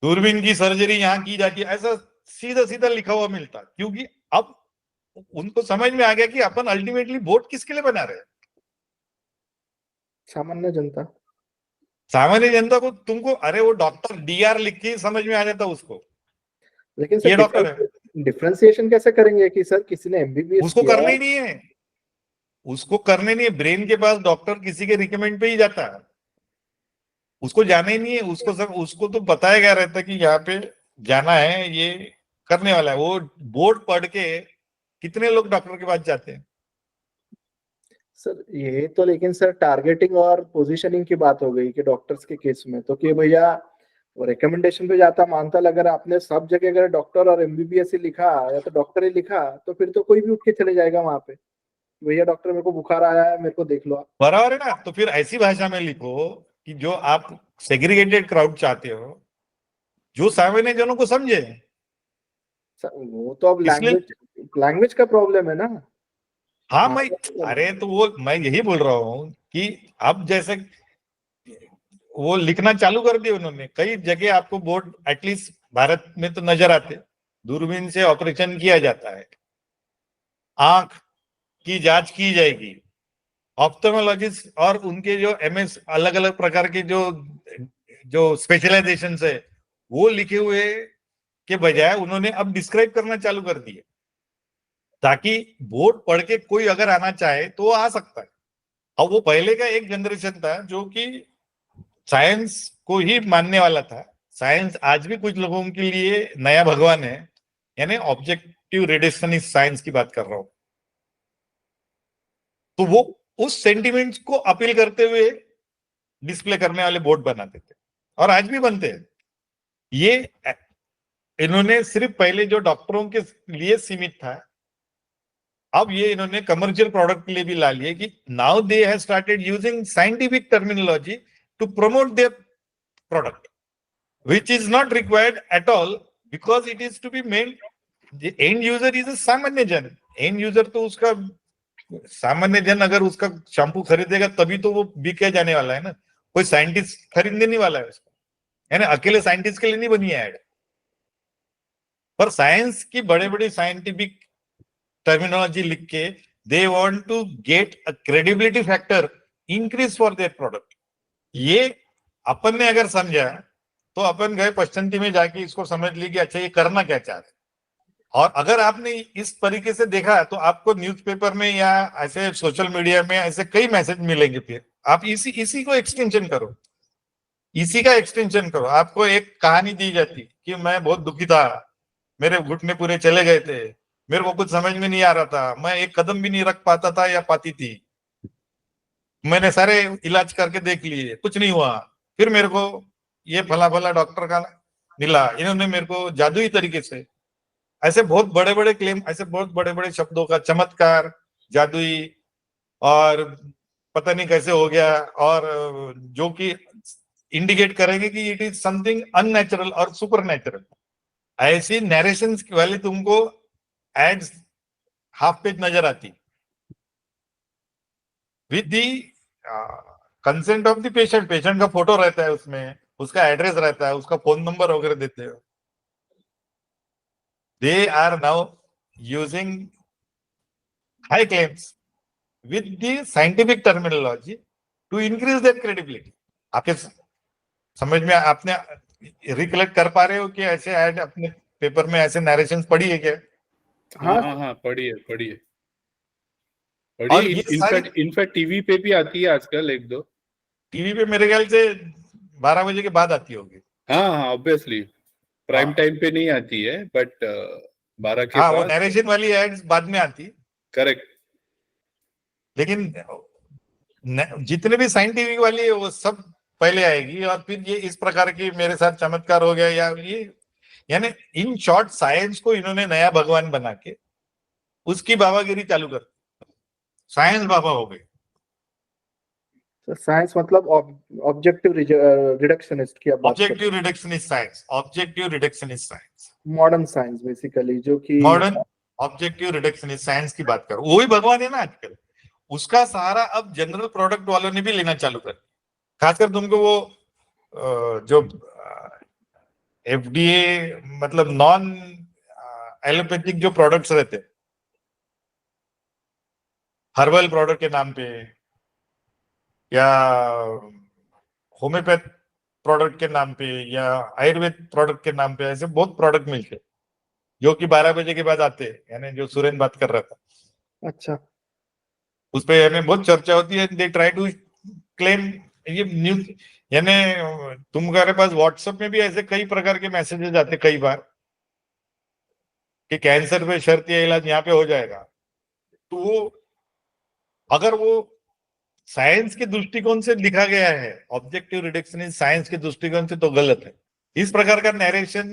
दूरबीन की सर्जरी यहाँ की जाती है, ऐसा सीधा सीधा लिखा हुआ मिलता, क्योंकि अब उनको समझ में आ गया कि अपन अल्टीमेटली बोर्ड किसके लिए बना रहे हैं? सामान्य जनता। सामान्य जनता को, तुमको, अरे वो डॉक्टर डीआर लिख के समझ में आ जाता उसको, लेकिन ये सर डॉक्टर है। डिफरेंशिएशन कैसे करेंगे कि सर किसी ने एमबीबीएस उसको किया करने है? ही नहीं है, उसको करने नहीं है। ब्रेन के पास डॉक्टर किसी के रिकमेंड पे ही जाता है, उसको जाना ही नहीं है। उसको सब, उसको तो बताया गया रहता है कि यहाँ पे जाना है, ये करने वाला है। वो बोर्ड पढ़ के कितने लोग डॉक्टर के पास जाते हैं? सर ये तो, लेकिन सर टारगेटिंग और पोजीशनिंग की बात हो गई कि डॉक्टर्स के केस में तो, कि भैया वो रिकमेंडेशन पे जाता, मानता, अगर आपने सब जगह अगर डॉक्टर और एमबीबीएस ही लिखा या तो डॉक्टर ही लिखा, तो फिर तो कोई भी उठ के चले जाएगा वहां पे, भैया डॉक्टर मेरे को बुखार आया है, मेरे को देख लो आप। बराबर है ना? तो फिर ऐसी भाषा में लिखो कि जो आप सेग्रीगेटेड क्राउड चाहते हो, जो सामान्य जनों को समझे। सर वो तो अब इसलिए लैंग्वेज का प्रॉब्लम है ना। हाँ, मैं, हाँ, अरे तो वो मैं यही बोल रहा हूँ कि अब जैसे वो लिखना चालू कर दिया उन्होंने, कई जगह आपको बोर्ड एटलीस्ट भारत में तो नजर आते, दूरबीन से ऑपरेशन किया जाता है, आंख की जांच की जाएगी, ऑप्थेल्मोलॉजिस्ट और उनके जो एमएस, अलग अलग प्रकार के जो जो स्पेशलाइजेशन है, वो लिखे हुए के बजाय उन्होंने अब डिस्क्राइब करना चालू कर दिए, ताकि बोर्ड पढ़ के कोई अगर आना चाहे तो वो आ सकता है। अब वो पहले का एक जनरेशन था जो कि साइंस को ही मानने वाला था। साइंस आज भी कुछ लोगों के लिए नया भगवान है, यानी ऑब्जेक्टिव रिडक्शनिस्ट साइंस की बात कर रहा हूं। तो वो उस सेंटिमेंट्स को अपील करते हुए डिस्प्ले करने वाले बोर्ड बनाते थे, और आज भी बनते हैं। ये इन्होंने सिर्फ पहले जो डॉक्टरों के लिए सीमित था, अब ये इन्होंने कमर्शियल प्रोडक्ट के लिए भी ला लिया कि now they have started using scientific terminology to promote their product, which is not required at all, because it is to be made, the end user is a सामान्य जन। एंड यूजर तो उसका, सामान्य जन अगर उसका शैम्पू खरीदेगा तभी तो वो बिके जाने वाला है ना, कोई साइंटिस्ट खरीदने नहीं वाला है उसको, है ना? अकेले साइंटिस्ट के लिए नहीं बनी है एड। पर साइंस की बड़े बड़ी साइंटिफिक टर्मिनोलॉजी लिख के they want to get a credibility factor increase for their product. ये अपन ने अगर समझा तो अपन गए पश्चिमी में जाके इसको समझ ली कि अच्छा ये करना क्या चाह रहे। और अगर आपने इस तरीके से देखा तो आपको न्यूज़पेपर में या ऐसे सोशल मीडिया में ऐसे कई मैसेज मिलेंगे। फिर आप इसी को एक्सटेंशन करो, इसी का एक्सटेंशन करो। आपको एक कहानी दी जाती कि मैं बहुत दुखी था, मेरे घुटने पूरे चले गए थे, मेरे को कुछ समझ में नहीं आ रहा था, मैं एक कदम भी नहीं रख पाता था या पाती थी, मैंने सारे इलाज करके देख लिए, कुछ नहीं हुआ, फिर मेरे को ये फला फला डॉक्टर का मिला, इन्होंने मेरे को जादुई तरीके से, ऐसे बहुत बड़े बड़े क्लेम, ऐसे बहुत बड़े बड़े शब्दों का चमत्कार, जादुई, और पता नहीं कैसे हो गया, और जो कि इंडिकेट करेंगे कि इट इज समथिंग अननेचुरल और सुपर नेचुरल। ऐसी नरेशन वाली तुमको एड्स हाफ पेज नजर आती with the consent of the patient. Patient का फोटो रहता है उसमें, उसका एड्रेस रहता है, उसका फोन नंबर वगैरह देते हो। They are now using high claims with the scientific terminology to increase their credibility। आपके समझ में, आपने रिकलेक्ट कर पा रहे हो कि ऐसे ऐड अपने पेपर में ऐसे नरेशन पढ़ी है क्या? हाँ हाँ हाँ पढ़िए पढ़िए और पढ़िए। ये सारी इनफैक्ट टीवी पे भी आती है आजकल एक दो। टीवी पे मेरे ख्याल से 12 बजे के बाद आती होगी। हाँ हाँ ऑब्वियसली प्राइम हाँ टाइम पे नहीं आती है, बट 12 के हाँ, वो बाद। नरेशन वाली एड्स बाद में आती, करेक्ट। लेकिन जितने भी साइंटिफिक वाली है वो सब पहले आएगी, और फिर ये इस प्रकार की मेरे साथ चमत्कार हो गया या ये, यानी इन शॉर्ट साइंस को इन्होंने नया भगवान बना के उसकी बाबागिरी चालू कर, साइंस बाबा हो गए। साइंस मतलब ऑब्जेक्टिव रिडक्शनिस्ट की आप बात कर, objective reductionist science, objective reductionist science, modern science basically, जो कि मॉडर्न ऑब्जेक्टिव रिडक्शनिस्ट साइंस की बात करो, वही भगवान है ना आजकल। उसका सहारा अब जनरल प्रोडक्ट वालों ने भी लेना चालू कर, खासकर तुमको वो जो एफडीए मतलब नॉन एलोपैथिक जो प्रोडक्ट्स रहते, हर्बल प्रोडक्ट के नाम पे या होम्योपैथ प्रोडक्ट के नाम पे या आयुर्वेद प्रोडक्ट के नाम पे, ऐसे बहुत प्रोडक्ट मिलते जो कि 12 बजे के बाद आते हैं, यानी जो सुरेन बात कर रहा था अच्छा उस पे यानी बहुत चर्चा होती है। दे ट्राई टू क्लेम ये न्यूज, यानी तुम्हारे पास व्हाट्सएप में भी ऐसे कई प्रकार के मैसेजेस आते कई बार कि कैंसर पे शर्तीय इलाज यहाँ पे हो जाएगा। तो वो अगर वो साइंस के दृष्टिकोण से लिखा गया है, ऑब्जेक्टिव रिडक्शन साइंस के दृष्टिकोण से, तो गलत है। इस प्रकार का नरेशन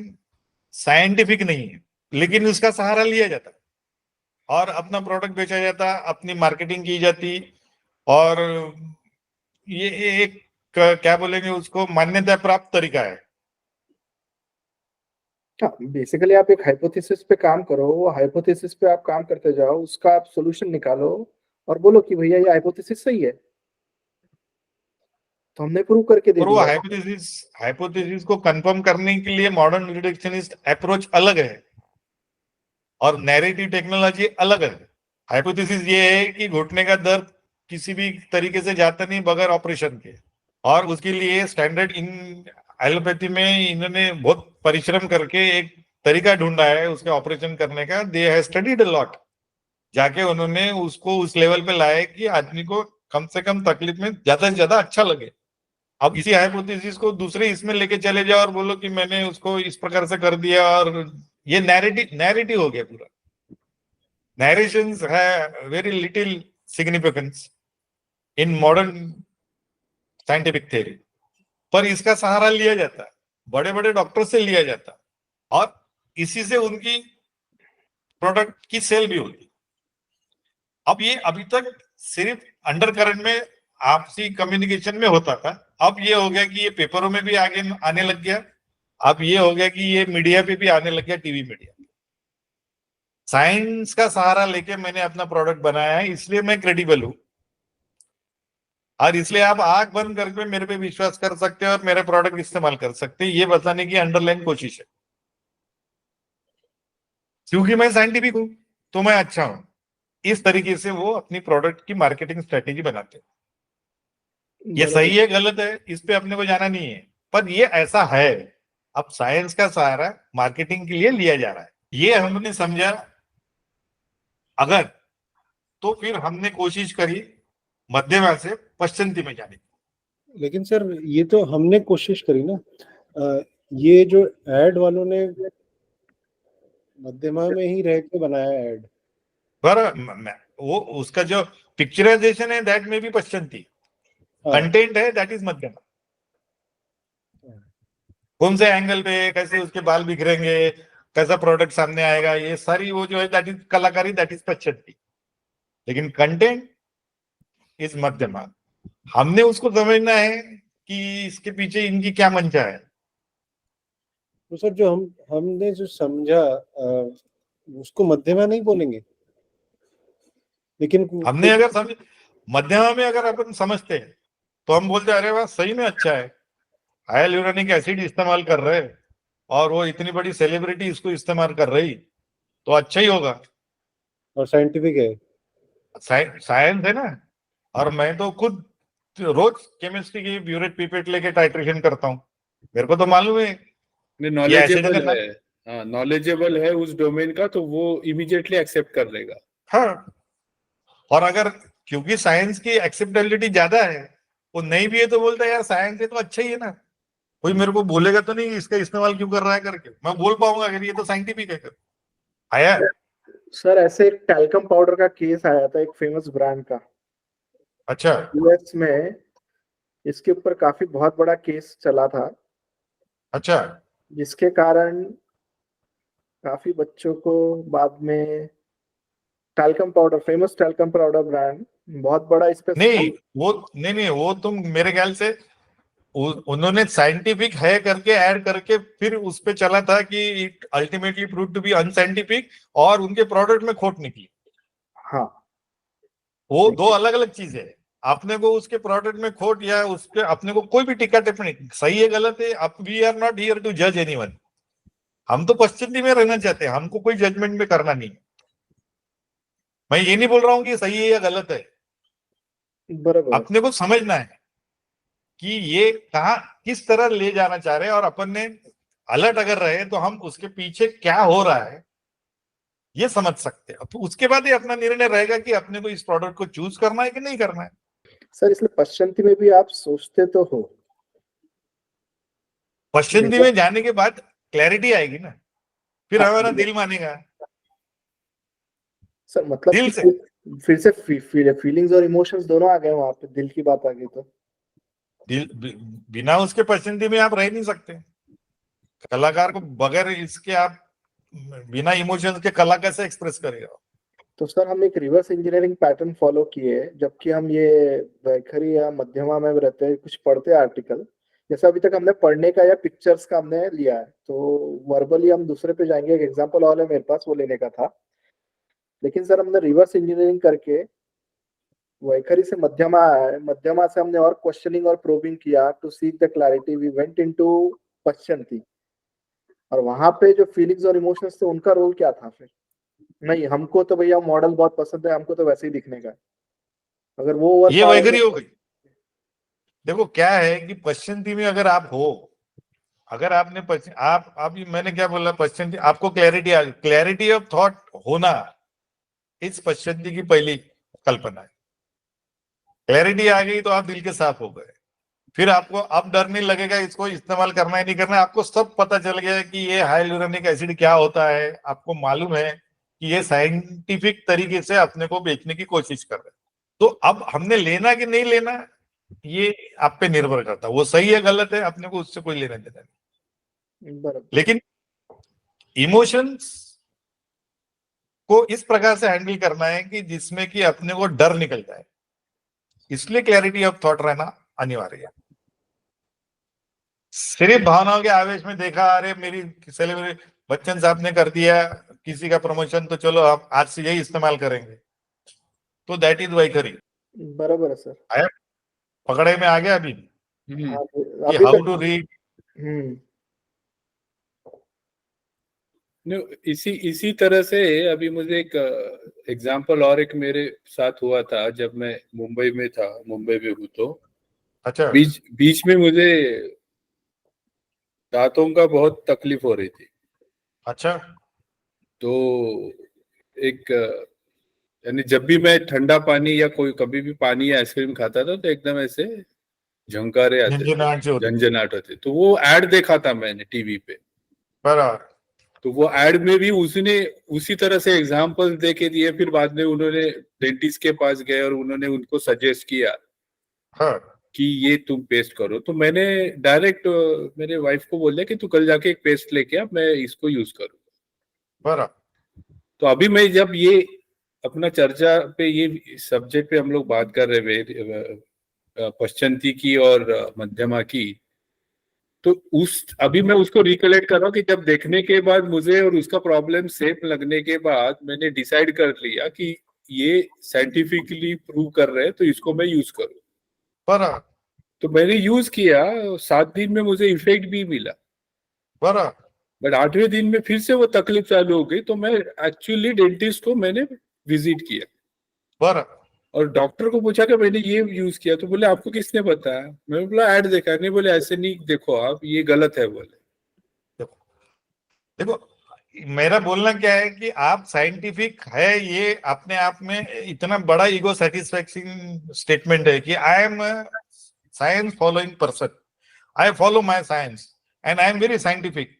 साइंटिफिक नहीं है, लेकिन उसका सहारा लिया जाता और अपना प्रोडक्ट बेचा जाता, अपनी मार्केटिंग की जाती, और ये एक क्या बोलेंगे उसको, मान्यता प्राप्त तरीका है। हाँ, बेसिकली आप एक हाइपोथेसिस पे काम करो, वो हाइपोथेसिस पे आप काम करते जाओ, उसका आप सॉल्यूशन निकालो और बोलो कि भैया ये हाइपोथेसिस सही है, तो हमने प्रूव करके दे और वो दिया। हाइपोथेसिस को कंफर्म करने के लिए मॉडर्न रिडक्शनिस्ट अप्रोच अलग है और नैरेटिव टेक्नोलॉजी अलग है। हाइपोथेसिस ये है कि घुटने का दर्द किसी भी तरीके से जाता नहीं बगैर ऑपरेशन के, और उसके लिए स्टैंडर्ड इन एलोपैथी में इन्होंने बहुत परिश्रम करके एक तरीका ढूंढा है उसके ऑपरेशन करने का। They have studied a lot, जाके उन्होंने उसको उस लेवल पे लाया कि आदमी को कम से कम तकलीफ में ज्यादा से ज्यादा अच्छा लगे। अब इसी हाइपोथेसिस को दूसरे इसमें लेके चले जाओ और बोलो कि मैंने उसको इस प्रकार से कर दिया, और ये नैरेटिव हो गया पूरा। Narrations have very little significance in modern scientific theory, पर इसका सहारा लिया जाता है, बड़े बड़े डॉक्टर से लिया जाता, और इसी से उनकी प्रोडक्ट की सेल भी होती। अब ये अभी तक सिर्फ अंडर करंट में आपसी कम्युनिकेशन में होता था, अब ये हो गया कि ये पेपरों में भी आगे आने लग गया, अब ये हो गया कि ये मीडिया पे भी आने लग गया, टीवी मीडिया। साइंस का सहारा लेके मैंने अपना प्रोडक्ट बनाया है, इसलिए मैं क्रेडिबल हूं, और इसलिए आप आंख बंद करके मेरे पे विश्वास कर सकते हैं और मेरे प्रोडक्ट इस्तेमाल कर सकते हैं, ये बताने की अंडरलाइन कोशिश है। क्योंकि मैं साइंटिफिक हूं तो मैं अच्छा हूं, इस तरीके से वो अपनी प्रोडक्ट की मार्केटिंग स्ट्रेटेजी बनाते हैं। ये सही है गलत है इस पे अपने को जाना नहीं है, पर ये ऐसा है। अब साइंस का सहारा मार्केटिंग के लिए लिया जा रहा है, ये हमने समझा अगर, तो फिर हमने कोशिश करी मध्यमा से पश्चिमी में जाने की। लेकिन सर ये तो हमने कोशिश करी ना, ये जो एड वालों ने मध्यमा में ही रह के बनाया एड। पर वो उसका जो पिक्चराइजेशन है दैट में भी पश्चिमी, हाँ। कंटेंट है दैट इज मध्यमा। कौन से एंगल पे कैसे उसके बाल बिखरेंगे, कैसा प्रोडक्ट सामने आएगा, ये सारी वो जो है दैट इज कलाकारी, दैट इज पश्चिमी। लेकिन कंटेंट इज मध्यमा। हमने उसको समझना है कि इसके पीछे इनकी क्या मंशा है। तो सर जो हमने जो समझा उसको मध्यमा नहीं बोलेंगे, लेकिन हमने अगर समझ मध्यमा में अगर अपन समझते हैं तो हम बोलते हैं अरे वाह सही में अच्छा है, हाइलुरोनिक एसिड इस्तेमाल कर रहे हैं और वो इतनी बड़ी सेलिब्रिटी इसको इस्तेमाल कर रही, तो अच्छा ही होगा, और साइंटिफिक है। साइंस है ना। और मैं तो खुद रोज केमिस्ट्री की ब्यूरेट पिपेट लेके टाइट्रेशन करता हूँ, मेरे को तो मालूम है कि एसिड के नॉलेजेबल साथ। है, हाँ नॉलेजेबल है उस डोमेन का, तो वो इमीडिएटली एक्सेप्ट कर लेगा। हाँ, और अगर क्योंकि साइंस की एक्सेप्टेबिलिटी ज्यादा है, वो नहीं भी है तो बोलता है यार साइंस है तो अच्छा ही है ना, कोई मेरे को बोलेगा तो नहीं इसका इस्तेमाल क्यों कर रहा है करके, मैं बोल पाऊंगा अगर ये तो साइंटिफिक है कर आया। सर ऐसे एक टैल्कम पाउडर का केस आया था एक फेमस ब्रांड का अच्छा। यूएस में, इसके ऊपर काफी बहुत बड़ा केस चला था, अच्छा। जिसके कारण काफी बच्चों को बाद में talcum powder, famous talcum powder brand, बहुत बड़ा इस पे नहीं वो नहीं वो तुम मेरे ख्याल से उन्होंने साइंटिफिक है करके ऐड करके फिर उस पे चला था कि it ultimately prove to be unscientific, और उनके प्रोडक्ट में खोट निकली। हाँ वो दो अलग अलग चीजें है। अपने को उसके प्रोडक्ट में खोट या उसके अपने को कोई भी टीका टिप्पणी सही है गलत है, अब we are not here to जज एनीवन। हम तो पश्चिमी में रहना चाहते हैं, हमको कोई जजमेंट में करना नहीं। मैं ये नहीं बोल रहा हूँ कि सही है या गलत है, बराबर है। अपने को समझना है कि ये कहाँ किस तरह ले जाना चाह रहे हैं, और अपन ने अलर्ट अगर रहे तो हम उसके पीछे क्या हो रहा है ये समझ सकते हैं। तो उसके बाद ही अपना निर्णय रहेगा कि अपने को इस प्रोडक्ट को चूज करना है कि नहीं करना है। सर इसलिए पश्चिमी में भी आप सोचते तो हो, पश्चिमी जैसा में जाने के बाद क्लैरिटी आएगी ना, फिर हाँ, हमारा दिल मानेगा। सर मतलब दिल कि से फिर से फीलिंग्स और इमोशंस दोनों आ गए वहां पे, दिल की बात आ गई तो। बिना उसके पश्चिमी में आप रह नहीं सकते। कलाकार को बगैर इसके आप बिना इमोशंस के कला कैसे एक्सप्रेस करेगा। तो सर हम एक रिवर्स इंजीनियरिंग पैटर्न फॉलो किए, जबकि हम ये वैखरी या मध्यमा में रहते हैं, कुछ पढ़ते हैं आर्टिकल, जैसे अभी तक हमने पढ़ने का या पिक्चर्स का हमने लिया है, तो वर्बली हम दूसरे पे जाएंगे। एक एग्जांपल और है मेरे पास, वो लेने का था। लेकिन सर हमने रिवर्स इंजीनियरिंग करके वैखरी से मध्यमा आया है, मध्यमा से हमने और क्वेश्चनिंग और प्रोबिंग किया to seek the clarity, we went into पश्चिमी। और वहां पे जो फीलिंग्स और इमोशंस थे उनका रोल क्या था फिर? नहीं, हमको तो भैया मॉडल बहुत पसंद है, हमको तो वैसे ही दिखने का है। अगर वो ओवर ये पावर वैखरी हो गई। देखो क्या है कि पश्चिमी में अगर आप हो, अगर आपने आप अभी मैंने क्या बोला, पश्चिमी आपको क्लैरिटी आ गई, क्लैरिटी ऑफ थॉट होना इस पश्चिमी की पहली कल्पना है। क्लैरिटी आ गई तो आप दिल के साफ हो गए, फिर आपको अब डर नहीं लगेगा इसको इस्तेमाल करना है नहीं करना है। आपको सब पता चल गया है कि ये हाइलुरोनिक एसिड क्या होता है, आपको मालूम है कि ये साइंटिफिक तरीके से अपने को बेचने की कोशिश कर रहे हैं। तो अब हमने लेना कि नहीं लेना ये आप पे निर्भर करता है, वो सही है गलत है अपने को उससे कोई लेना देना नहीं। बराबर। लेकिन इमोशंस को इस प्रकार से हैंडल करना है कि जिसमें कि अपने को डर निकल जाए, इसलिए क्लैरिटी ऑफ थॉट रहना अनिवार्य है। सिर्फ भावनाओं के आवेश में देखा अरे मेरी सेलिब्रिटी बच्चन साहब ने कर दिया किसी का प्रमोशन, तो चलो हम आज से यही इस्तेमाल करेंगे, तो दैट इज वैखरी। बराबर है सर। आया पकड़े में आ गया अभी हाँ, कि अभी हाउ तक। To read. इसी इसी तरह से अभी मुझे एक एग्जांपल और एक मेरे साथ हुआ था जब मैं मुंबई में था, मुंबई में हूँ तो अच्छा। बीच बीच में मुझे दांतों का बहुत तकलीफ हो रही थी। अच्छा। तो एक यानी जब भी मैं ठंडा पानी या कोई कभी भी पानी या आइसक्रीम खाता था तो एकदम ऐसे झंकारे आते थे, झंझनाहट से होती थी। झंझनाहट होते। तो वो एड देखा था मैंने टीवी पे, बराबर। तो वो एड में भी उसने उसी तरह से एग्जाम्पल दे के दिए। फिर बाद में उन्होंने डेंटिस्ट के पास गए और उन्होंने उनको सजेस्ट किया हाँ कि ये तुम पेस्ट करो। तो मैंने डायरेक्ट मेरे वाइफ को बोल दिया कि तू कल जाके एक पेस्ट लेके आ, मैं इसको यूज करूँ। बराबर। तो अभी मैं जब ये अपना चर्चा पे ये सब्जेक्ट पे हम लोग बात कर रहे थे पश्चंती की और मध्यमा की, तो उस अभी मैं उसको रिकलेक्ट कर रहा हूँ कि जब देखने के बाद मुझे और उसका प्रॉब्लम सेम लगने के बाद मैंने डिसाइड कर लिया कि ये साइंटिफिकली प्रूव कर रहे हैं तो इसको मैं यूज करूँ। बराबर। तो मैंने यूज किया, 7 दिन में मुझे इफेक्ट भी मिला, बराबर। बट 8वें दिन में फिर से वो तकलीफ चालू हो गई। तो मैं एक्चुअली डेंटिस्ट को मैंने विजिट किया बराबर। और डॉक्टर को पूछा कि मैंने ये यूज किया। तो बोले आपको किसने बताया? मैंने बोला ऐड देखा। नहीं, बोले ऐसे नहीं, देखो आप ये गलत है। बोले देखो मेरा बोलना क्या है कि आप साइंटिफिक है, ये अपने आप में इतना बड़ा ईगो सेटिस्फैक्शन स्टेटमेंट है कि I am science following person, I follow my science and I am very scientific.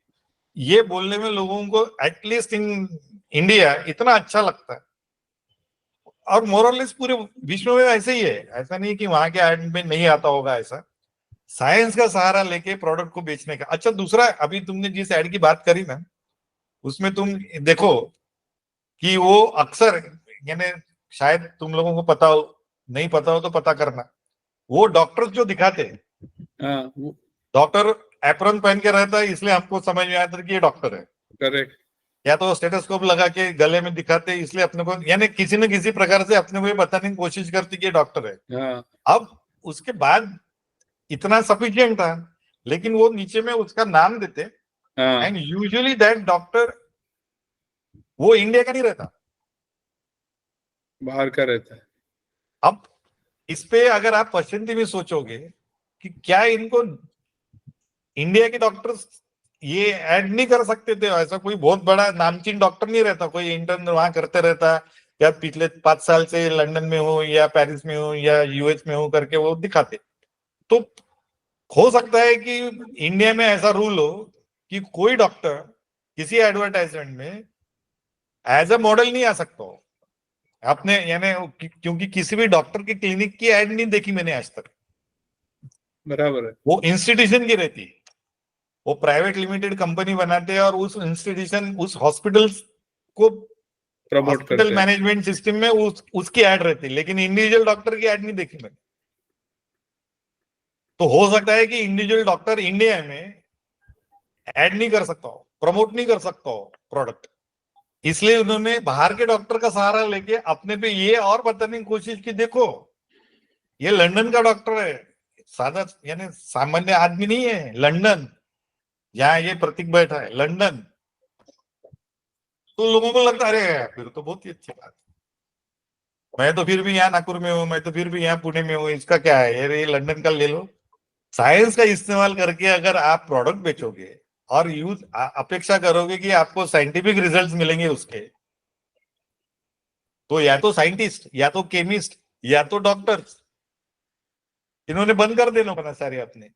ये बोलने में लोगों को एटलीस्ट इन इंडिया इतना अच्छा लगता है, और मोरलेस पूरे विश्व में ऐसे ही है। ऐसा नहीं कि वहां के एड में नहीं आता होगा, ऐसा साइंस का सहारा लेके प्रोडक्ट को बेचने का। अच्छा, दूसरा, अभी तुमने जिस एड की बात करी ना, उसमें तुम देखो कि वो अक्सर, यानी शायद तुम लोगों को पता हो, नहीं पता हो तो पता करना, वो डॉक्टर जो दिखाते हैं, हाँ, डॉक्टर एप्रन पहन के रहता है इसलिए हमको समझ में आता है कि ये डॉक्टर है, करेक्ट। या तो स्टेथोस्कोप लगा के गले में दिखाते हैं इसलिए अपने को, यानी किसी न किसी प्रकार से अपने को ये बताने की कोशिश करती कि ये डॉक्टर है। हाँ, अब उसके बाद इतना सफिशियंट था, लेकिन वो नीचे में उसका नाम देते, हाँ, एंड यूजुअली दैट डॉक्टर वो इंडिया का नहीं रहता, बाहर का रहता है। अब इस पे अगर आप पश्चिमी में सोचोगे कि क्या इनको इंडिया के डॉक्टर्स ये ऐड नहीं कर सकते थे? ऐसा कोई बहुत बड़ा नामचीन डॉक्टर नहीं रहता, कोई इंटर्न वहां करते रहता, या पिछले 5 साल से लंदन में हो या पेरिस में हो या यूएस में हो करके वो दिखाते। तो हो सकता है कि इंडिया में ऐसा रूल हो कि कोई डॉक्टर किसी एडवर्टाइजमेंट में एज अ मॉडल नहीं आ सकता हो अपने, यानी क्योंकि किसी भी डॉक्टर की क्लिनिक की एड नहीं देखी मैंने आज तक। बराबर है। वो इंस्टीट्यूशन की रहती है, वो प्राइवेट लिमिटेड कंपनी बनाते हैं और उस इंस्टीट्यूशन, उस हॉस्पिटल को प्रमोट हॉस्पिटल करते हैं। मैनेजमेंट सिस्टम में उसकी एड रहती है, लेकिन इंडिविजुअल डॉक्टर की एड नहीं देखी मैंने। तो हो सकता है कि इंडिविजुअल डॉक्टर इंडिया में ऐड नहीं कर सकता हो, प्रमोट नहीं कर सकता हो प्रोडक्ट, इसलिए उन्होंने बाहर के डॉक्टर का सहारा लेके अपने पे ये और बताने की कोशिश की, देखो ये लंदन का डॉक्टर है, सादा यानी सामान्य आदमी नहीं है, लंदन, जहां ये प्रतीक बैठा है लंदन। तो लोगों को लगता है अरे फिर तो बहुत ही अच्छी बात है, मैं तो फिर भी यहाँ नागपुर में हूँ, मैं तो फिर भी यहाँ पुणे में हूँ, इसका क्या है, ये लंदन का ले लो। साइंस का इस्तेमाल करके अगर आप प्रोडक्ट बेचोगे और यूज अपेक्षा करोगे कि आपको साइंटिफिक रिजल्ट्स मिलेंगे उसके, तो या तो साइंटिस्ट, या तो केमिस्ट, या तो डॉक्टर्स, इन्होंने बंद कर देना अपना सारे अपने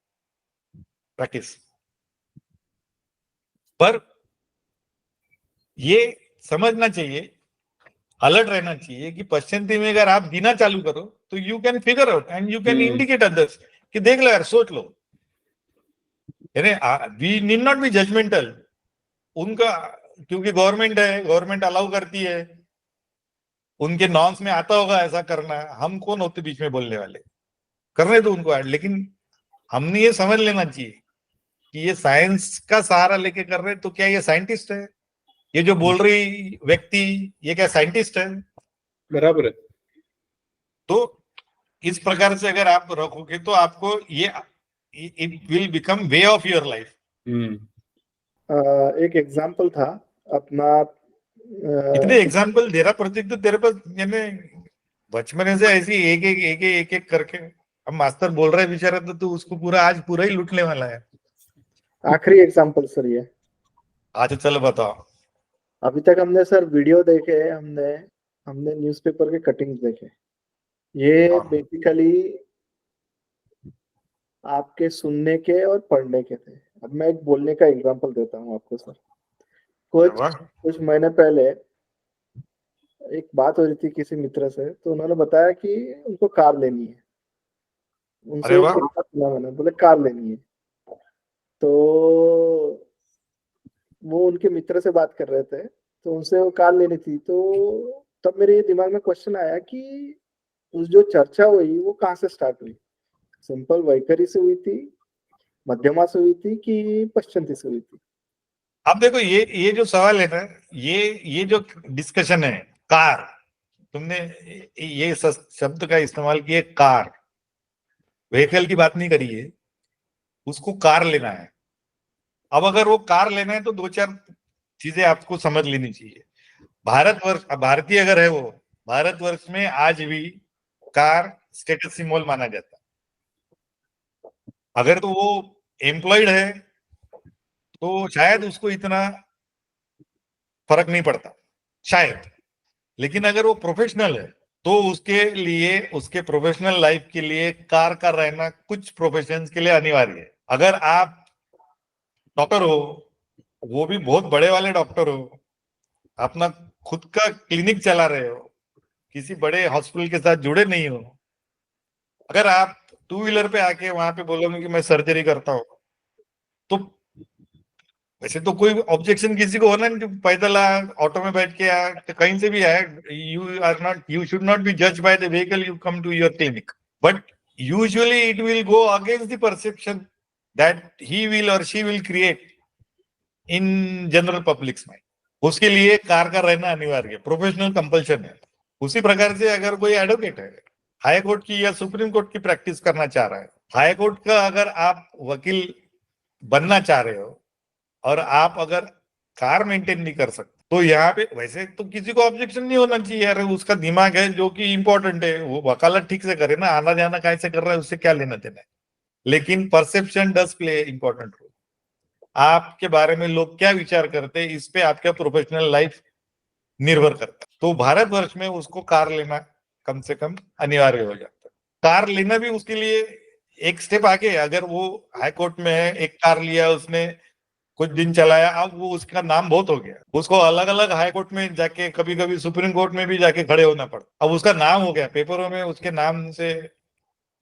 प्रैक्टिस। पर ये समझना चाहिए, अलर्ट रहना चाहिए कि पश्चिमी में अगर आप जीना चालू करो तो you can figure out and you can indicate others कि देख लो यार, सोच लो, यानी we need not be judgemental उनका, क्योंकि गवर्नमेंट है, गवर्नमेंट अलाउ करती है, उनके नॉर्म्स में आता होगा ऐसा करना, हम कौन होते बीच में बोलने वाले, करने दो उनको ऐड। लेकिन हमने ये समझ लेना चाहिए कि ये साइंस का सहारा लेके कर रहे, तो क्या ये साइंटिस्ट है? ये जो बोल रही व्यक्ति, ये क्या साइंटिस्ट है? बराबर है। तो इस प्रकार से अगर आप रखोगे तो आपको ये it will become way of your life. एक एग्जाम्पल था अपना, इतने एग्जाम्पल दे रहा प्रतीक तो तेरे पास, यानी बचपन से ऐसी एक करके, अब मास्टर बोल रहा है बेचारा, तो तू उसको पूरा आज पूरा ही लूटने वाला है। आखिरी एग्जाम्पल सर ये। अच्छा चलो बताओ। अभी तक हमने सर वीडियो देखे, हमने हमने न्यूज़पेपर के कटिंग्स देखे। ये हाँ। बेसिकली आपके सुनने के और पढ़ने के थे। अब मैं एक बोलने का एग्जांपल देता हूँ आपको सर। कुछ वाह। कुछ महीने पहले एक बात हो रही थी किसी मित्र से, तो उन्होंने बताया कि उनको कार लेनी है। अरे उनसे वाह। एक बात सुना मैंने, बोले कार लेनी है। तो वो उनके मित्र से बात कर रहे थे, तो उनसे वो कार लेनी थी। तो तब मेरे दिमाग में क्वेश्चन आया कि उस जो चर्चा हुई वो कहाँ से स्टार्ट हुई? सिंपल वैखरी से हुई थी, मध्यमा से हुई थी कि पश्चिमी से हुई थी? अब देखो, ये जो सवाल है ना, ये जो डिस्कशन है, कार, तुमने ये शब्द का इस्तेमाल किया, कार, व्हीकल की बात नहीं करी है, उसको कार लेना है। अब अगर वो कार लेना है तो दो चार चीजें आपको समझ लेनी चाहिए। भारतवर्ष, भारतीय अगर है वो, भारतवर्ष में आज भी कार स्टेटस सिंबल माना जाता है। अगर तो वो एम्प्लॉयड है तो शायद उसको इतना फर्क नहीं पड़ता, शायद। लेकिन अगर वो प्रोफेशनल है तो उसके लिए, उसके प्रोफेशनल लाइफ के लिए कार का रहना कुछ प्रोफेशंस के लिए अनिवार्य है। अगर आप डॉक्टर हो, वो भी बहुत बड़े वाले डॉक्टर हो, अपना खुद का क्लिनिक चला रहे हो, किसी बड़े हॉस्पिटल के साथ जुड़े नहीं हो, अगर आप टू व्हीलर पे आके वहां पे बोलोगे कि मैं सर्जरी करता हूं, तो वैसे तो कोई ऑब्जेक्शन किसी को होना नहीं, पैदल आ, ऑटो में बैठ के आ, तो कहीं से भी आए, यू शुड नॉट बी जज by the vehicle you come to your clinic, but usually it will go against the perception that he will और she will create in general publics में। उसके लिए कार का रहना अनिवार्य है, प्रोफेशनल कंपल्शन है। उसी प्रकार से अगर कोई एडवोकेट है, हाई कोर्ट की या सुप्रीम कोर्ट की प्रैक्टिस करना चाह रहा है, हाई कोर्ट का अगर आप वकील बनना चाह रहे हो और आप अगर कार मेंटेन नहीं कर सकते, तो यहाँ पे वैसे तो किसी को ऑब्जेक्शन नहीं होना चाहिए यार, उसका दिमाग है जो कि इंपॉर्टेंट है, वो वकालत ठीक से करे ना, आना जाना कैसे कर रहा है उससे क्या लेना देना है। लेकिन perception does play important role. आपके बारे में लोग क्या विचार करते हैं, इस पे आपका प्रोफेशनल लाइफ निर्भर करता है। तो भारतवर्ष में उसको कार लेना कम से कम अनिवार्य हो जाता है। कार लेना भी उसके लिए एक स्टेप आगे। अगर वो हाई कोर्ट में है, एक कार लिया उसने, कुछ दिन चलाया, अब वो उसका नाम बहुत हो गया, उसको अलग अलग हाई कोर्ट में जाके, कभी कभी सुप्रीम कोर्ट में भी जाके खड़े होना पड़ता, अब उसका नाम हो गया, पेपरों में उसके नाम से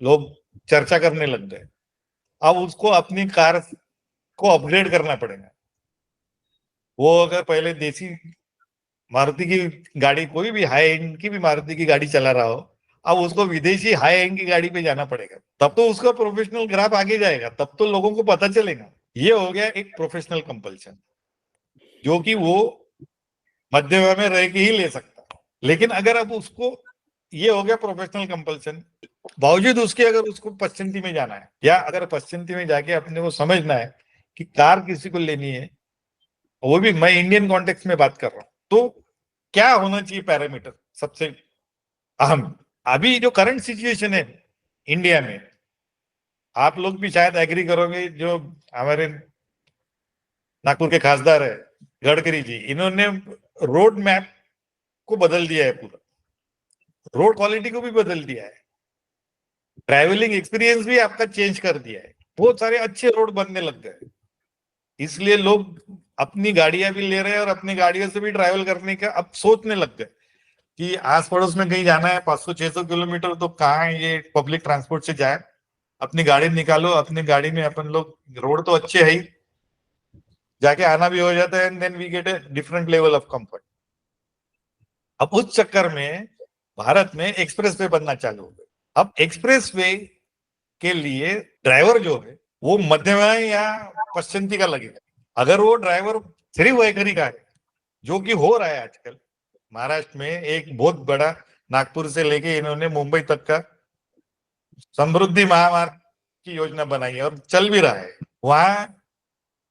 लोग चर्चा करने लग गए। अब उसको अपनी कार को अपग्रेड करना पड़ेगा। वो अगर पहले देसी मारुति की गाड़ी, कोई भी हाई एंड की भी मारुति की गाड़ी चला रहा हो, अब उसको विदेशी हाई एंड की गाड़ी पे जाना पड़ेगा, तब तो उसका प्रोफेशनल ग्राफ आगे जाएगा, तब तो लोगों को पता चलेगा। ये हो गया एक प्रोफेशनल कंपल्शन, जो कि वो मध्यमा में रह के ही ले सकता है। लेकिन अगर अब उसको, ये हो गया प्रोफेशनल कंपल्सन, बावजूद उसके अगर उसको पश्चिमी में जाना है, या अगर पश्चिमी में जाके अपने को समझना है कि कार किसी को लेनी है, वो भी मैं इंडियन कॉन्टेक्स्ट में बात कर रहा हूं, तो क्या होना चाहिए पैरामीटर सबसे अहम? अभी जो करंट सिचुएशन है इंडिया में, आप लोग भी शायद एग्री करोगे, जो हमारे नागपुर के खासदार है गडकरी जी, इन्होंने रोड मैप को बदल दिया है, पूरा रोड क्वालिटी को भी बदल दिया है, ट्रैवलिंग एक्सपीरियंस भी आपका चेंज कर दिया है, बहुत सारे अच्छे रोड बनने लग गए। इसलिए लोग अपनी गाड़ियां भी ले रहे हैं और अपनी गाड़ियों से भी ट्रैवल करने का अब सोचने लग गए कि आस पड़ोस में कहीं जाना है 500-600 किलोमीटर, तो कहाँ ये पब्लिक ट्रांसपोर्ट से जाए, अपनी गाड़ी निकालो, अपनी गाड़ी में अपन लोग, रोड तो अच्छे है ही, जाके आना भी हो जाता है, and then we get a different level of comfort. अब उस चक्कर में भारत में एक्सप्रेस वे बनना चालू हो गए। अब एक्सप्रेस वे के लिए ड्राइवर जो है वो मध्यमा या पश्चिमी का लगेगा। अगर वो ड्राइवर सिर्फ वैखरी का है, जो कि हो रहा है आजकल महाराष्ट्र में, एक बहुत बड़ा, नागपुर से लेके इन्होंने मुंबई तक का समृद्धि महामार्ग की योजना बनाई है और चल भी रहा है। वहां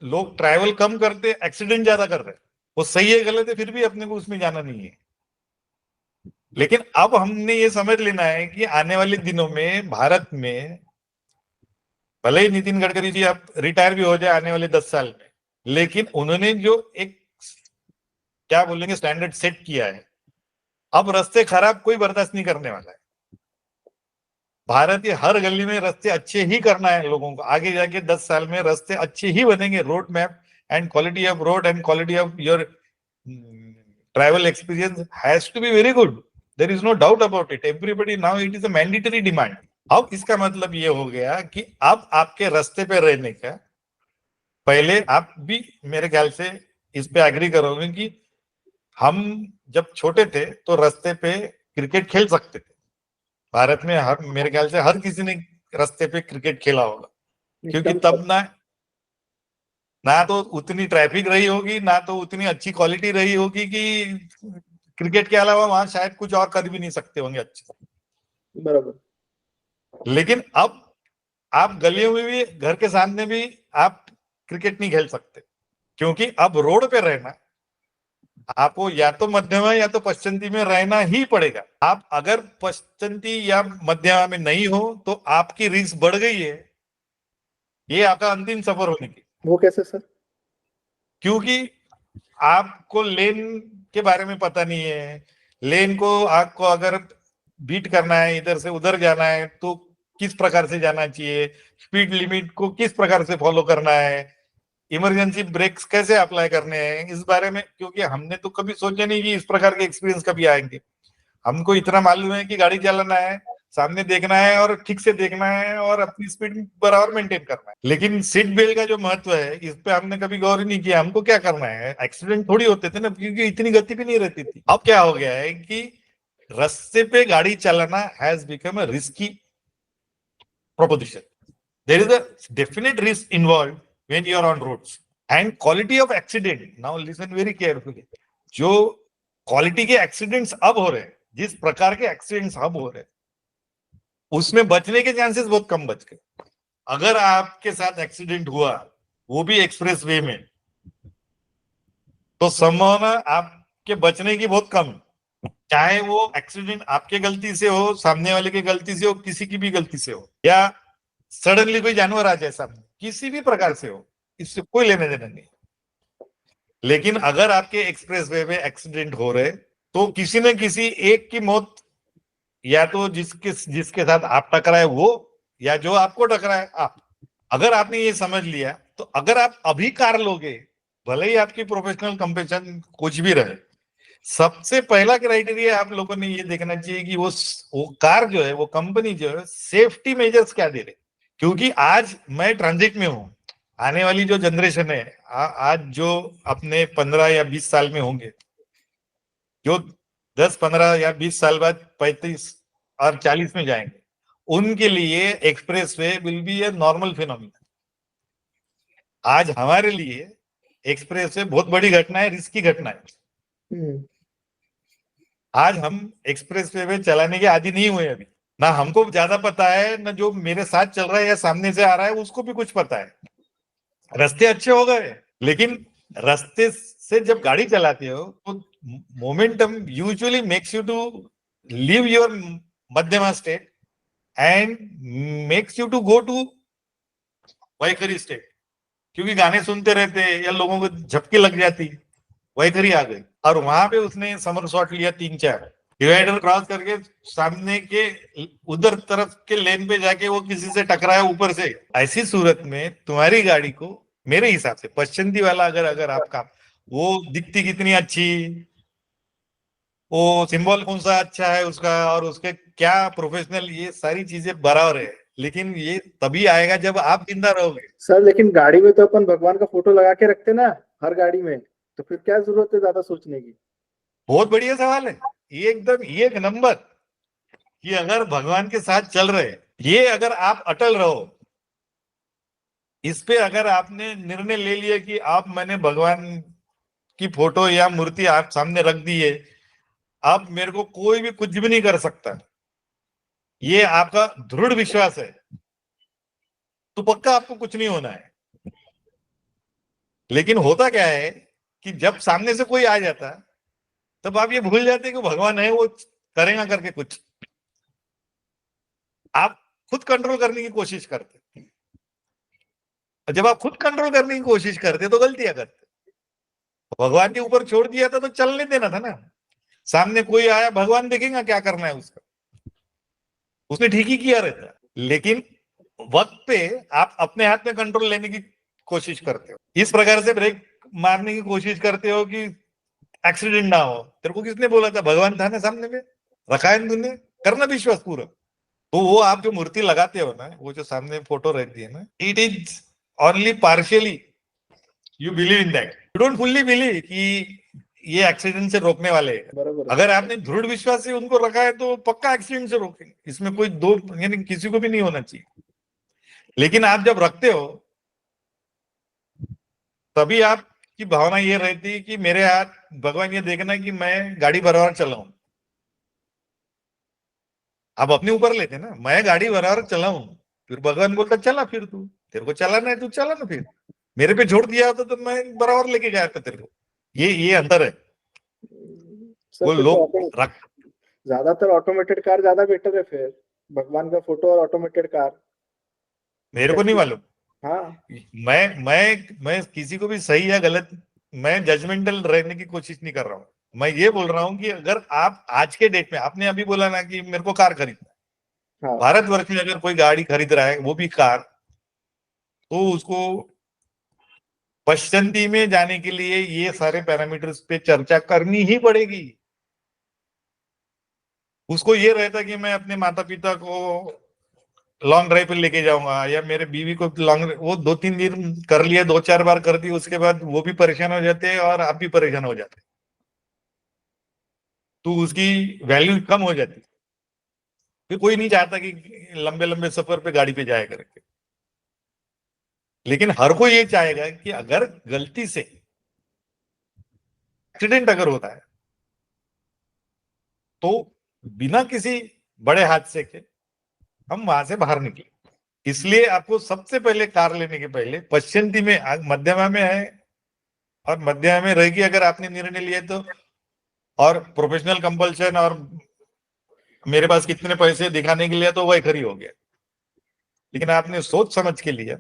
लोग ट्रैवल कम करते, एक्सीडेंट ज्यादा कर रहे हैं। वो सही है गलत है, फिर भी अपने को उसमें जाना नहीं है। लेकिन अब हमने ये समझ लेना है कि आने वाले दिनों में भारत में, भले ही नितिन गडकरी जी आप रिटायर भी हो जाए आने वाले 10 साल में, लेकिन उन्होंने जो एक क्या बोलेंगे, स्टैंडर्ड सेट किया है। अब रास्ते खराब कोई बर्दाश्त नहीं करने वाला है। भारत के हर गली में रास्ते अच्छे ही करना है लोगों को। आगे जाके 10 साल में रास्ते अच्छे ही बनेंगे। Road map and quality of road and quality of your travel experience has to be very good. There is no doubt about it. Everybody now it is a mandatory demand. अब इसका मतलब ये हो गया कि अब आपके रास्ते पे रहने का, पहले आप भी मेरे ख्याल से इस पे एग्री करोगे कि हम जब छोटे थे तो रास्ते पे क्रिकेट खेल सकते थे। भारत में हर, मेरे ख्याल से हर किसी ने रास्ते पे क्रिकेट खेला होगा, क्योंकि एकदम तब ना तो उतनी ट्रैफिक रही होगी, ना तो उतनी अच्छी क्वालिटी रही होगी कि क्रिकेट के अलावा वहां शायद कुछ और कर भी नहीं सकते होंगे अच्छे से। बराबर। लेकिन अब आप गलियों में भी, घर के सामने भी आप क्रिकेट नहीं खेल सकते, क्योंकि अब रोड पे रहना आपको या तो मध्यमा या तो पश्चिमी में रहना ही पड़ेगा। आप अगर पश्चिमी या मध्यमा में नहीं हो तो आपकी रिस्क बढ़ गई है, ये आपका अंतिम सफर होने की। वो कैसे सर? क्योंकि आपको लेन के बारे में पता नहीं है। लेन को आपको अगर बीट करना है, इधर से उधर जाना है, तो किस प्रकार से जाना चाहिए, स्पीड लिमिट को किस प्रकार से फॉलो करना है, इमरजेंसी ब्रेक्स कैसे अप्लाई करने हैं, इस बारे में, क्योंकि हमने तो कभी सोचा नहीं कि इस प्रकार के एक्सपीरियंस कभी आएंगे। हमको इतना मालूम है कि गाड़ी चलाना है, सामने देखना है और ठीक से देखना है और अपनी स्पीड बराबर मेंटेन करना है। लेकिन सीट बेल्ट का जो महत्व है इस पे हमने कभी गौर ही नहीं किया। हमको क्या करना है, एक्सीडेंट थोड़ी होते थे ना, क्योंकि इतनी गति भी नहीं रहती थी। अब क्या हो गया है कि रास्ते पे गाड़ी चलाना has become a risky proposition. There is a definite risk involved when you are on roads. And quality of accident, now listen very carefully. जो क्वालिटी के एक्सीडेंट्स अब हो रहे हैं, जिस प्रकार के एक्सीडेंट्स अब हो रहे हैं, उसमें बचने के चांसेस बहुत कम बच गए। अगर आपके साथ एक्सीडेंट हुआ, वो भी एक्सप्रेस वे में, तो संभावना आपके बचने की बहुत कम। चाहे वो एक्सीडेंट आपके गलती से हो, सामने वाले की गलती से हो, किसी की भी गलती से हो, या सडनली कोई जानवर आ जाए सामने, किसी भी प्रकार से हो, इससे कोई लेने देना नहीं। लेकिन अगर आपके एक्सप्रेस वे में एक्सीडेंट हो रहे, तो किसी न किसी एक की मौत, या तो जिसके साथ आप टकराए वो, या जो आपको टकराए आप। अगर आपने ये समझ लिया, तो अगर आप अभी कार लोगे, भले ही आपकी प्रोफेशनल कंपटीशन कुछ भी रहे, सबसे पहला क्राइटेरिया आप लोगों ने ये देखना चाहिए कि वो कार जो है, वो कंपनी जो है, सेफ्टी मेजर्स क्या दे रहे। क्योंकि आज मैं ट्रांजिट में हूं, आने वाली जो जनरेशन है, आज जो अपने 15 या 20 साल में होंगे, जो 10, 15 या 20 साल बाद 35 और 40 में जाएंगे, उनके लिए express way will be a normal phenomena. आज हमारे लिए एक्सप्रेस वे बहुत बड़ी घटना है, रिस्की घटना है। आज हम एक्सप्रेस वे में चलाने के आदी नहीं हुए अभी। ना हमको ज्यादा पता है, ना जो मेरे साथ चल रहा है या सामने से आ रहा है उसको भी कुछ पता है। रास्ते अच्छे हो गए, लेकिन रास्ते से जब गाड़ी चलाते हो तो momentum usually makes you to leave your मध्यमा state and makes you to go to वैखरी स्टेट। क्योंकि गाने सुनते रहते या लोगों को झपकी लग जाती, वैखरी आ गई और वहां पे उसने समर शॉट लिया 3-4, डिवाइडर क्रॉस करके सामने के उधर तरफ के लेन पे जाके वो किसी से टकराया ऊपर से। ऐसी सूरत में तुम्हारी गाड़ी को मेरे हिसाब से पश्चिमी वाला अगर आपका वो दिखती कितनी अच्छी, वो सिंबल कौन सा अच्छा है उसका, और उसके क्या प्रोफेशनल, ये सारी चीजें बराबर है। लेकिन ये तभी आएगा जब आप जिंदा रहोगे। सर लेकिन गाड़ी में तो अपन भगवान का फोटो लगा के रखते ना हर गाड़ी में, तो फिर क्या जरूरत है ज्यादा सोचने की? बहुत बढ़िया सवाल है ये, एकदम एक नंबर। कि अगर भगवान के साथ चल रहे, ये अगर आप अटल रहो इस पे, अगर आपने निर्णय ले लिया कि आप, मैंने भगवान की फोटो या मूर्ति आप सामने रख दी है, अब मेरे को कोई भी कुछ भी नहीं कर सकता, ये आपका दृढ़ विश्वास है, तो पक्का आपको कुछ नहीं होना है। लेकिन होता क्या है कि जब सामने से कोई आ जाता, तब आप ये भूल जाते कि भगवान है, वो करेगा करके कुछ। आप खुद कंट्रोल करने की कोशिश करते, और जब आप खुद कंट्रोल करने की कोशिश करते तो गलतियां करते। भगवान के ऊपर छोड़ दिया था तो चलने देना था ना। सामने कोई आया, भगवान देखेगा क्या करना है उसका, उसने ठीक ही किया रहता। लेकिन वक्त पे आप अपने हाथ में कंट्रोल लेने की कोशिश करते हो, इस प्रकार से ब्रेक मारने की कोशिश करते हो कि एक्सीडेंट ना हो। तेरे को किसने बोला था? भगवान था ना सामने में, रखा है तूने, करना विश्वास पूरा। तो वो आप जो मूर्ति लगाते हो ना, वो जो सामने फोटो रहती है ना, it is only partially you believe in that, you don't fully believe कि ये एक्सीडेंट से रोकने वाले हैं। बराबर है। अगर आपने दृढ़ विश्वास से उनको रखा है तो पक्का एक्सीडेंट से रोकेंगे, इसमें कोई दो यानी किसी को भी नहीं होना चाहिए। लेकिन आप जब रखते हो तभी आपकी भावना ये रहती है कि मेरे हाथ, भगवान ये देखना कि मैं गाड़ी बराबर चलाऊं। आप अपने ऊपर लेते ना, मैं गाड़ी बराबर चलाऊं, फिर भगवान बोलता चला, फिर तू, तेरे को चलाना है तू चला ना, फिर मेरे पे छोड़ दिया होता तो मैं बराबर लेके गया था तेरे को। ये अंतर है। सर वो फिर तो लोग रख, ज्यादातर ऑटोमेटेड कार ज्यादा बेटर है फिर, भगवान का फोटो और ऑटोमेटेड कार। मेरे को नहीं कैसी? मालूम। हाँ। मैं किसी को भी सही या गलत, मैं जजमेंटल रहने की कोशिश नहीं कर रहा हूँ। मैं ये बोल रहा हूँ कि अगर आप आज के डेट में, आपने अभी बोला ना कि मेरे को कार खरीदना है, हाँ। भारतवर्ष में अगर कोई गाड़ी खरीद रहा है वो भी कार, तो उसको पश्चंती में जाने के लिए ये सारे पैरामीटर्स पे चर्चा करनी ही पड़ेगी। उसको ये रहता कि मैं अपने माता पिता को लॉन्ग ड्राइव पे लेके जाऊंगा, या मेरे बीवी को लॉन्ग, वो 2-3 दिन कर लिया, 2-4 बार कर दी, उसके बाद वो भी परेशान हो जाते हैं और आप भी परेशान हो जाते हैं, तो उसकी वैल्यू कम हो जाती है। फिर कोई नहीं चाहता कि लंबे लंबे सफर पे गाड़ी पे जाया करके। लेकिन हर कोई ये चाहेगा कि अगर गलती से एक्सीडेंट अगर होता है तो बिना किसी बड़े हादसे के हम वहां से बाहर निकले। इसलिए आपको सबसे पहले कार लेने के पहले पश्चिमी में, मध्यमा में है और मध्यमा में रहेगी अगर आपने निर्णय लिया तो, और प्रोफेशनल कंपल्शन और मेरे पास कितने पैसे दिखाने के लिए तो वही खरी हो गया। लेकिन आपने सोच समझ के लिया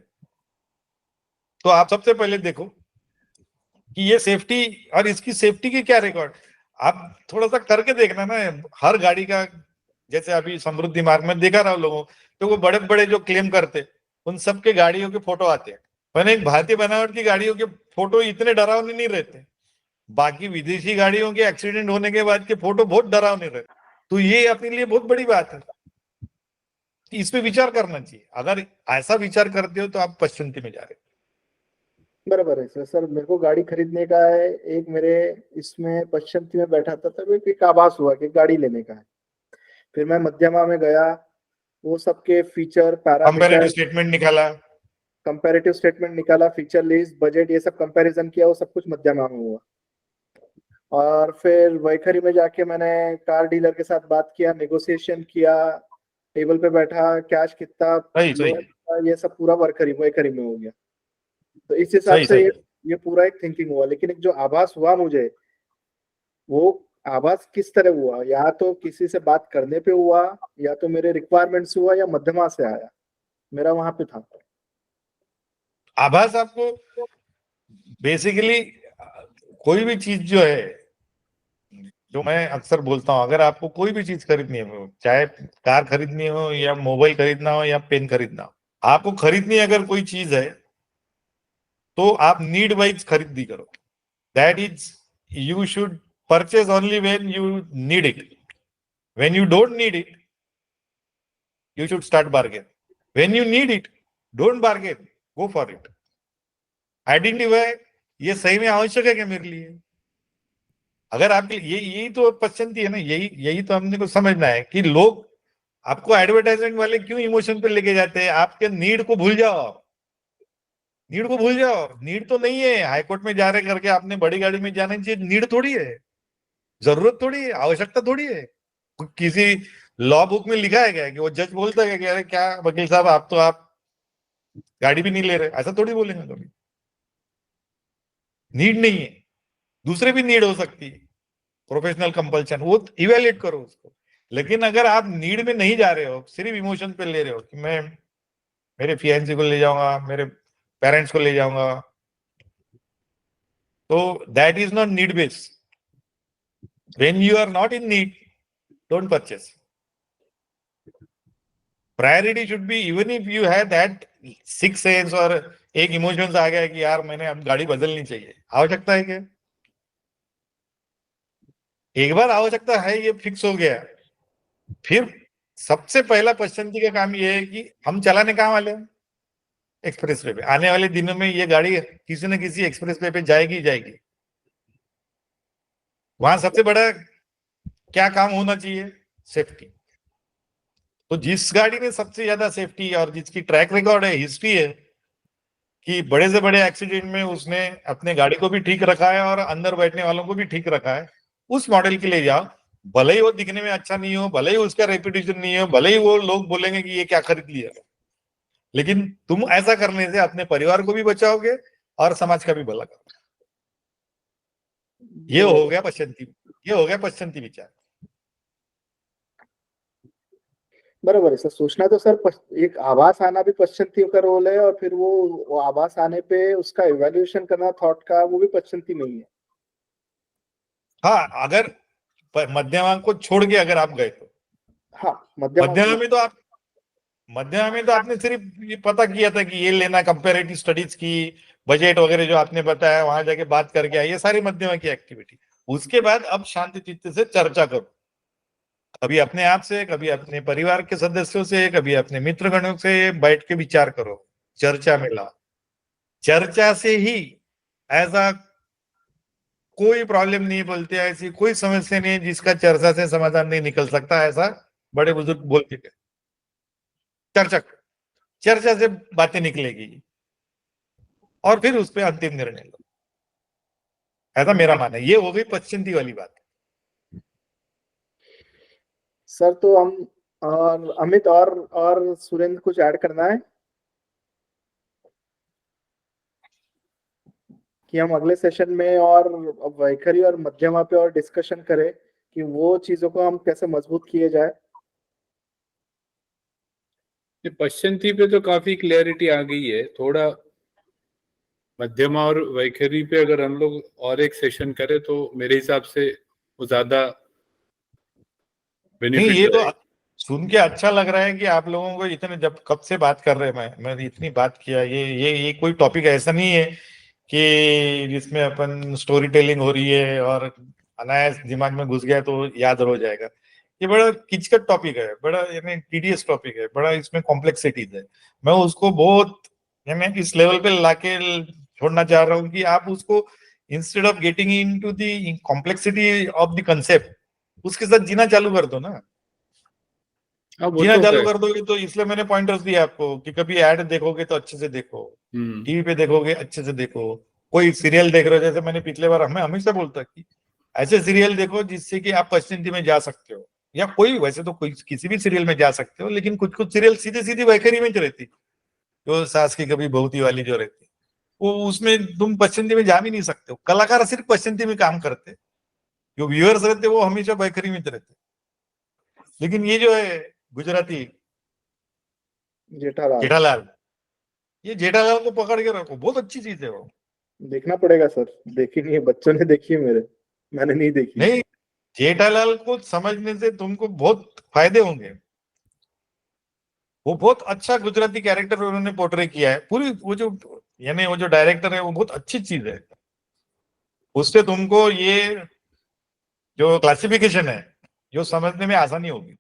तो आप सबसे पहले देखो कि ये सेफ्टी, और इसकी सेफ्टी की क्या रिकॉर्ड, आप थोड़ा सा करके देखना ना। हर गाड़ी का, जैसे अभी समृद्धि मार्ग में देखा रहा लोगों, तो वो बड़े बड़े जो क्लेम करते उन सबके गाड़ियों के फोटो आते हैं, पर एक भारतीय बनावट की गाड़ियों के फोटो इतने डरावने नहीं रहते। बाकी विदेशी गाड़ियों के एक्सीडेंट होने के बाद के फोटो बहुत डरावने रहते। तो ये अपने लिए बहुत बड़ी बात है कि इस पे विचार करना चाहिए। अगर ऐसा विचार करते हो तो आप पश्चिमी में जा रहे हो। बराबर है सर। सर मेरे को गाड़ी खरीदने का है, एक मेरे इसमें पश्चिमी में बैठा था तब एक आभास हुआ कि गाड़ी लेने का है। फिर मैं मध्यमा में गया, वो सबके फीचर कंपेरेटिव पैरामीटर, स्टेटमेंट निकाला। कंपैरेटिव स्टेटमेंट निकाला, फीचर लिस्ट, बजट, ये सब कंपैरिजन किया, वो सब कुछ मध्यमा में हुआ। और फिर वैखरी में जाके मैंने कार डीलर के साथ बात किया, नेगोशिएशन किया, टेबल पे बैठा, कैश कितना सही लो सही है, ये सब पूरा वैखरी में हो गया। तो इस हिसाब सही से सही। ये पूरा एक थिंकिंग हुआ। लेकिन एक जो आभास हुआ मुझे, वो आभास किस तरह हुआ, या तो किसी से बात करने पे हुआ, या तो मेरे रिक्वायरमेंट्स हुआ, या मध्यमा से आया, मेरा वहां पे था। आभास आपको बेसिकली, कोई भी चीज जो है, जो मैं अक्सर बोलता हूं, अगर आपको कोई भी चीज खरीदनी हो, चाहे कार खरीदनी हो या मोबाइल खरीदना हो या पेन खरीदना हो, आपको खरीदनी अगर कोई चीज है तो आप नीड वाइज खरीदी करो। That is, you should purchase only when you need it. When you don't need it you should start bargain. When you need it don't bargain, go for it. Identify, ये सही में आवश्यक है क्या मेरे लिए। अगर आपके ये, यही तो पसंद है ना, यही यही तो हमने को समझना है कि लोग आपको एडवर्टाइजमेंट वाले क्यों इमोशन पे लेके जाते हैं। आपके नीड को भूल जाओ, नीड को भूल जाओ। नीड तो नहीं है, हाईकोर्ट में जा रहे करके आपने बड़ी गाड़ी में जाना चाहिए, नीड थोड़ी है, जरूरत थोड़ी है, आवश्यकता थोड़ी है। किसी लॉ बुक में लिखा है क्या कि वो जज बोलता है कि अरे क्या वकील साहब, आप तो आप गाड़ी भी नहीं ले रहे, ऐसा थोड़ी बोलेंगे कभी। नीड नहीं है, दूसरे भी नीड हो सकती है, प्रोफेशनल कंपल्शन, वो इवेल्युएट करो उसको। लेकिन अगर आप नीड में नहीं जा रहे हो, सिर्फ इमोशन पे ले रहे हो कि मैं मेरे फियांसी को ले जाऊंगा, मेरे पेरेंट्स को ले जाऊंगा, So that is not need based. When you are not in need, don't purchase. Priority should be, even if you have that sixth sense और एक इमोशंस आ गया कि यार मैंने अब गाड़ी बदलनी चाहिए, आवश्यकता है क्या? एक बार आवश्यकता है, ये फिक्स हो गया, फिर सबसे पहला पसंदी का काम ये है कि हम चलाने कहाँ वाले हैं? एक्सप्रेस वे पे। आने वाले दिनों में ये गाड़ी किसी न किसी एक्सप्रेस वे पे जाएगी जाएगी। वहां सबसे बड़ा क्या काम होना चाहिए? सेफ्टी। तो जिस गाड़ी में सबसे ज्यादा सेफ्टी और जिसकी ट्रैक रिकॉर्ड है, हिस्ट्री है कि बड़े से बड़े एक्सीडेंट में उसने अपने गाड़ी को भी ठीक रखा है और अंदर बैठने वालों को भी ठीक रखा है, उस मॉडल के लिए जाओ। भले ही वो दिखने में अच्छा नहीं हो, भले ही उसका रेपुटेशन नहीं हो, भले ही वो लोग बोलेंगे कि ये क्या खरीद लिया, लेकिन तुम ऐसा करने से अपने परिवार को भी बचाओगे और समाज का भी भला करोगे। ये हो गया पश्चिमी विचार। बराबर है सर। सोचना तो सर एक आभास आना भी पश्चिमी का रोल है, और फिर वो आभास आने पे उसका इवैल्यूएशन करना थॉट का, वो भी पश्चिमी में ही है। हाँ, अगर मध्यमा को छोड़ के अगर आप गए तो, हाँ, मध्यमा में तो आपने सिर्फ ये पता किया था कि ये लेना, कंपैरेटिव स्टडीज की, बजट वगैरह जो आपने बताया, वहां जाके बात करके आए, ये सारी मध्यमा की एक्टिविटी। उसके बाद अब शांति चित्त से चर्चा करो, कभी अपने आप से, कभी अपने परिवार के सदस्यों से, कभी अपने मित्रगणों से बैठ के विचार करो, चर्चा में लाओ। चर्चा से ही ऐसा कोई प्रॉब्लम नहीं बोलते, ऐसी कोई समस्या नहीं है जिसका चर्चा से समाधान नहीं निकल सकता, ऐसा बड़े बुजुर्ग बोल के गए। चर्चा से बातें निकलेगी और फिर उस पर अंतिम निर्णय लो, ऐसा मेरा मानना है। ये हो गई पश्चिमी वाली बात। सर तो हम और अमित और सुरेंद्र कुछ ऐड करना है कि हम अगले सेशन में और वैखरी और मध्यमा पे और डिस्कशन करें कि वो चीजों को हम कैसे मजबूत किए जाए। पश्चिमी पे तो काफी क्लैरिटी आ गई है। थोड़ा मध्यमा और वैखरी पे अगर हम लोग और एक सेशन करें तो मेरे हिसाब से वो ज्यादा नहीं, ये तो सुन के अच्छा लग रहा है कि आप लोगों को इतने, जब कब से बात कर रहे हैं, मैं इतनी बात किया। ये कोई टॉपिक ऐसा नहीं है कि जिसमें अपन स्टोरी टेलिंग हो रही है और अनायास दिमाग में घुस गया तो याद हो जाएगा। ये बड़ा किचकट टॉपिक है, बड़ा यानी टीडियस टॉपिक है, बड़ा इसमें कॉम्प्लेक्सिटीज है। मैं उसको बहुत यानी इस लेवल पे लाके छोड़ना चाह रहा हूँ कि आप उसको instead of getting into the complexity of the concept, उसके साथ जीना चालू कर दो ना। जीना चालू कर दोगे तो, इसलिए मैंने पॉइंटर्स दिए आपको कि कभी ऐड देखोगे तो अच्छे से देखो, टीवी पे देखोगे अच्छे से देखो, कोई सीरियल देख रहे हो, जैसे मैंने पिछले बार हमें हमेशा बोलता कि ऐसे सीरियल देखो जिससे कि आप पश्चिमी में जा सकते हो, या कोई वैसे तो कोई किसी भी सीरियल में जा सकते हो, लेकिन कुछ कुछ सीरियल सीधे सीधी वैखरी में रहती, जो सास की कभी बहुती वाली जो रहती, वो उसमें तुम पश्चिमी में जा भी नहीं सकते हो। कलाकार सिर्फ पश्चिमी में काम करते, जो व्यूअर्स रहते वो हमेशा वैखरी में रहते। लेकिन ये जो है गुजराती जेठालाल, ये जेठालाल को पकड़ के रखो, बहुत अच्छी चीज है वो। देखना पड़ेगा सर, देखी नहीं है, बच्चों ने देखी है, मैंने नहीं देखी। नहीं, जेठालाल को समझने से तुमको बहुत फायदे होंगे। वो बहुत अच्छा गुजराती कैरेक्टर उन्होंने पोर्ट्रे किया है। पूरी वो जो डायरेक्टर है वो बहुत अच्छी चीज है। उससे तुमको ये जो क्लासिफिकेशन है जो समझने में आसानी होगी।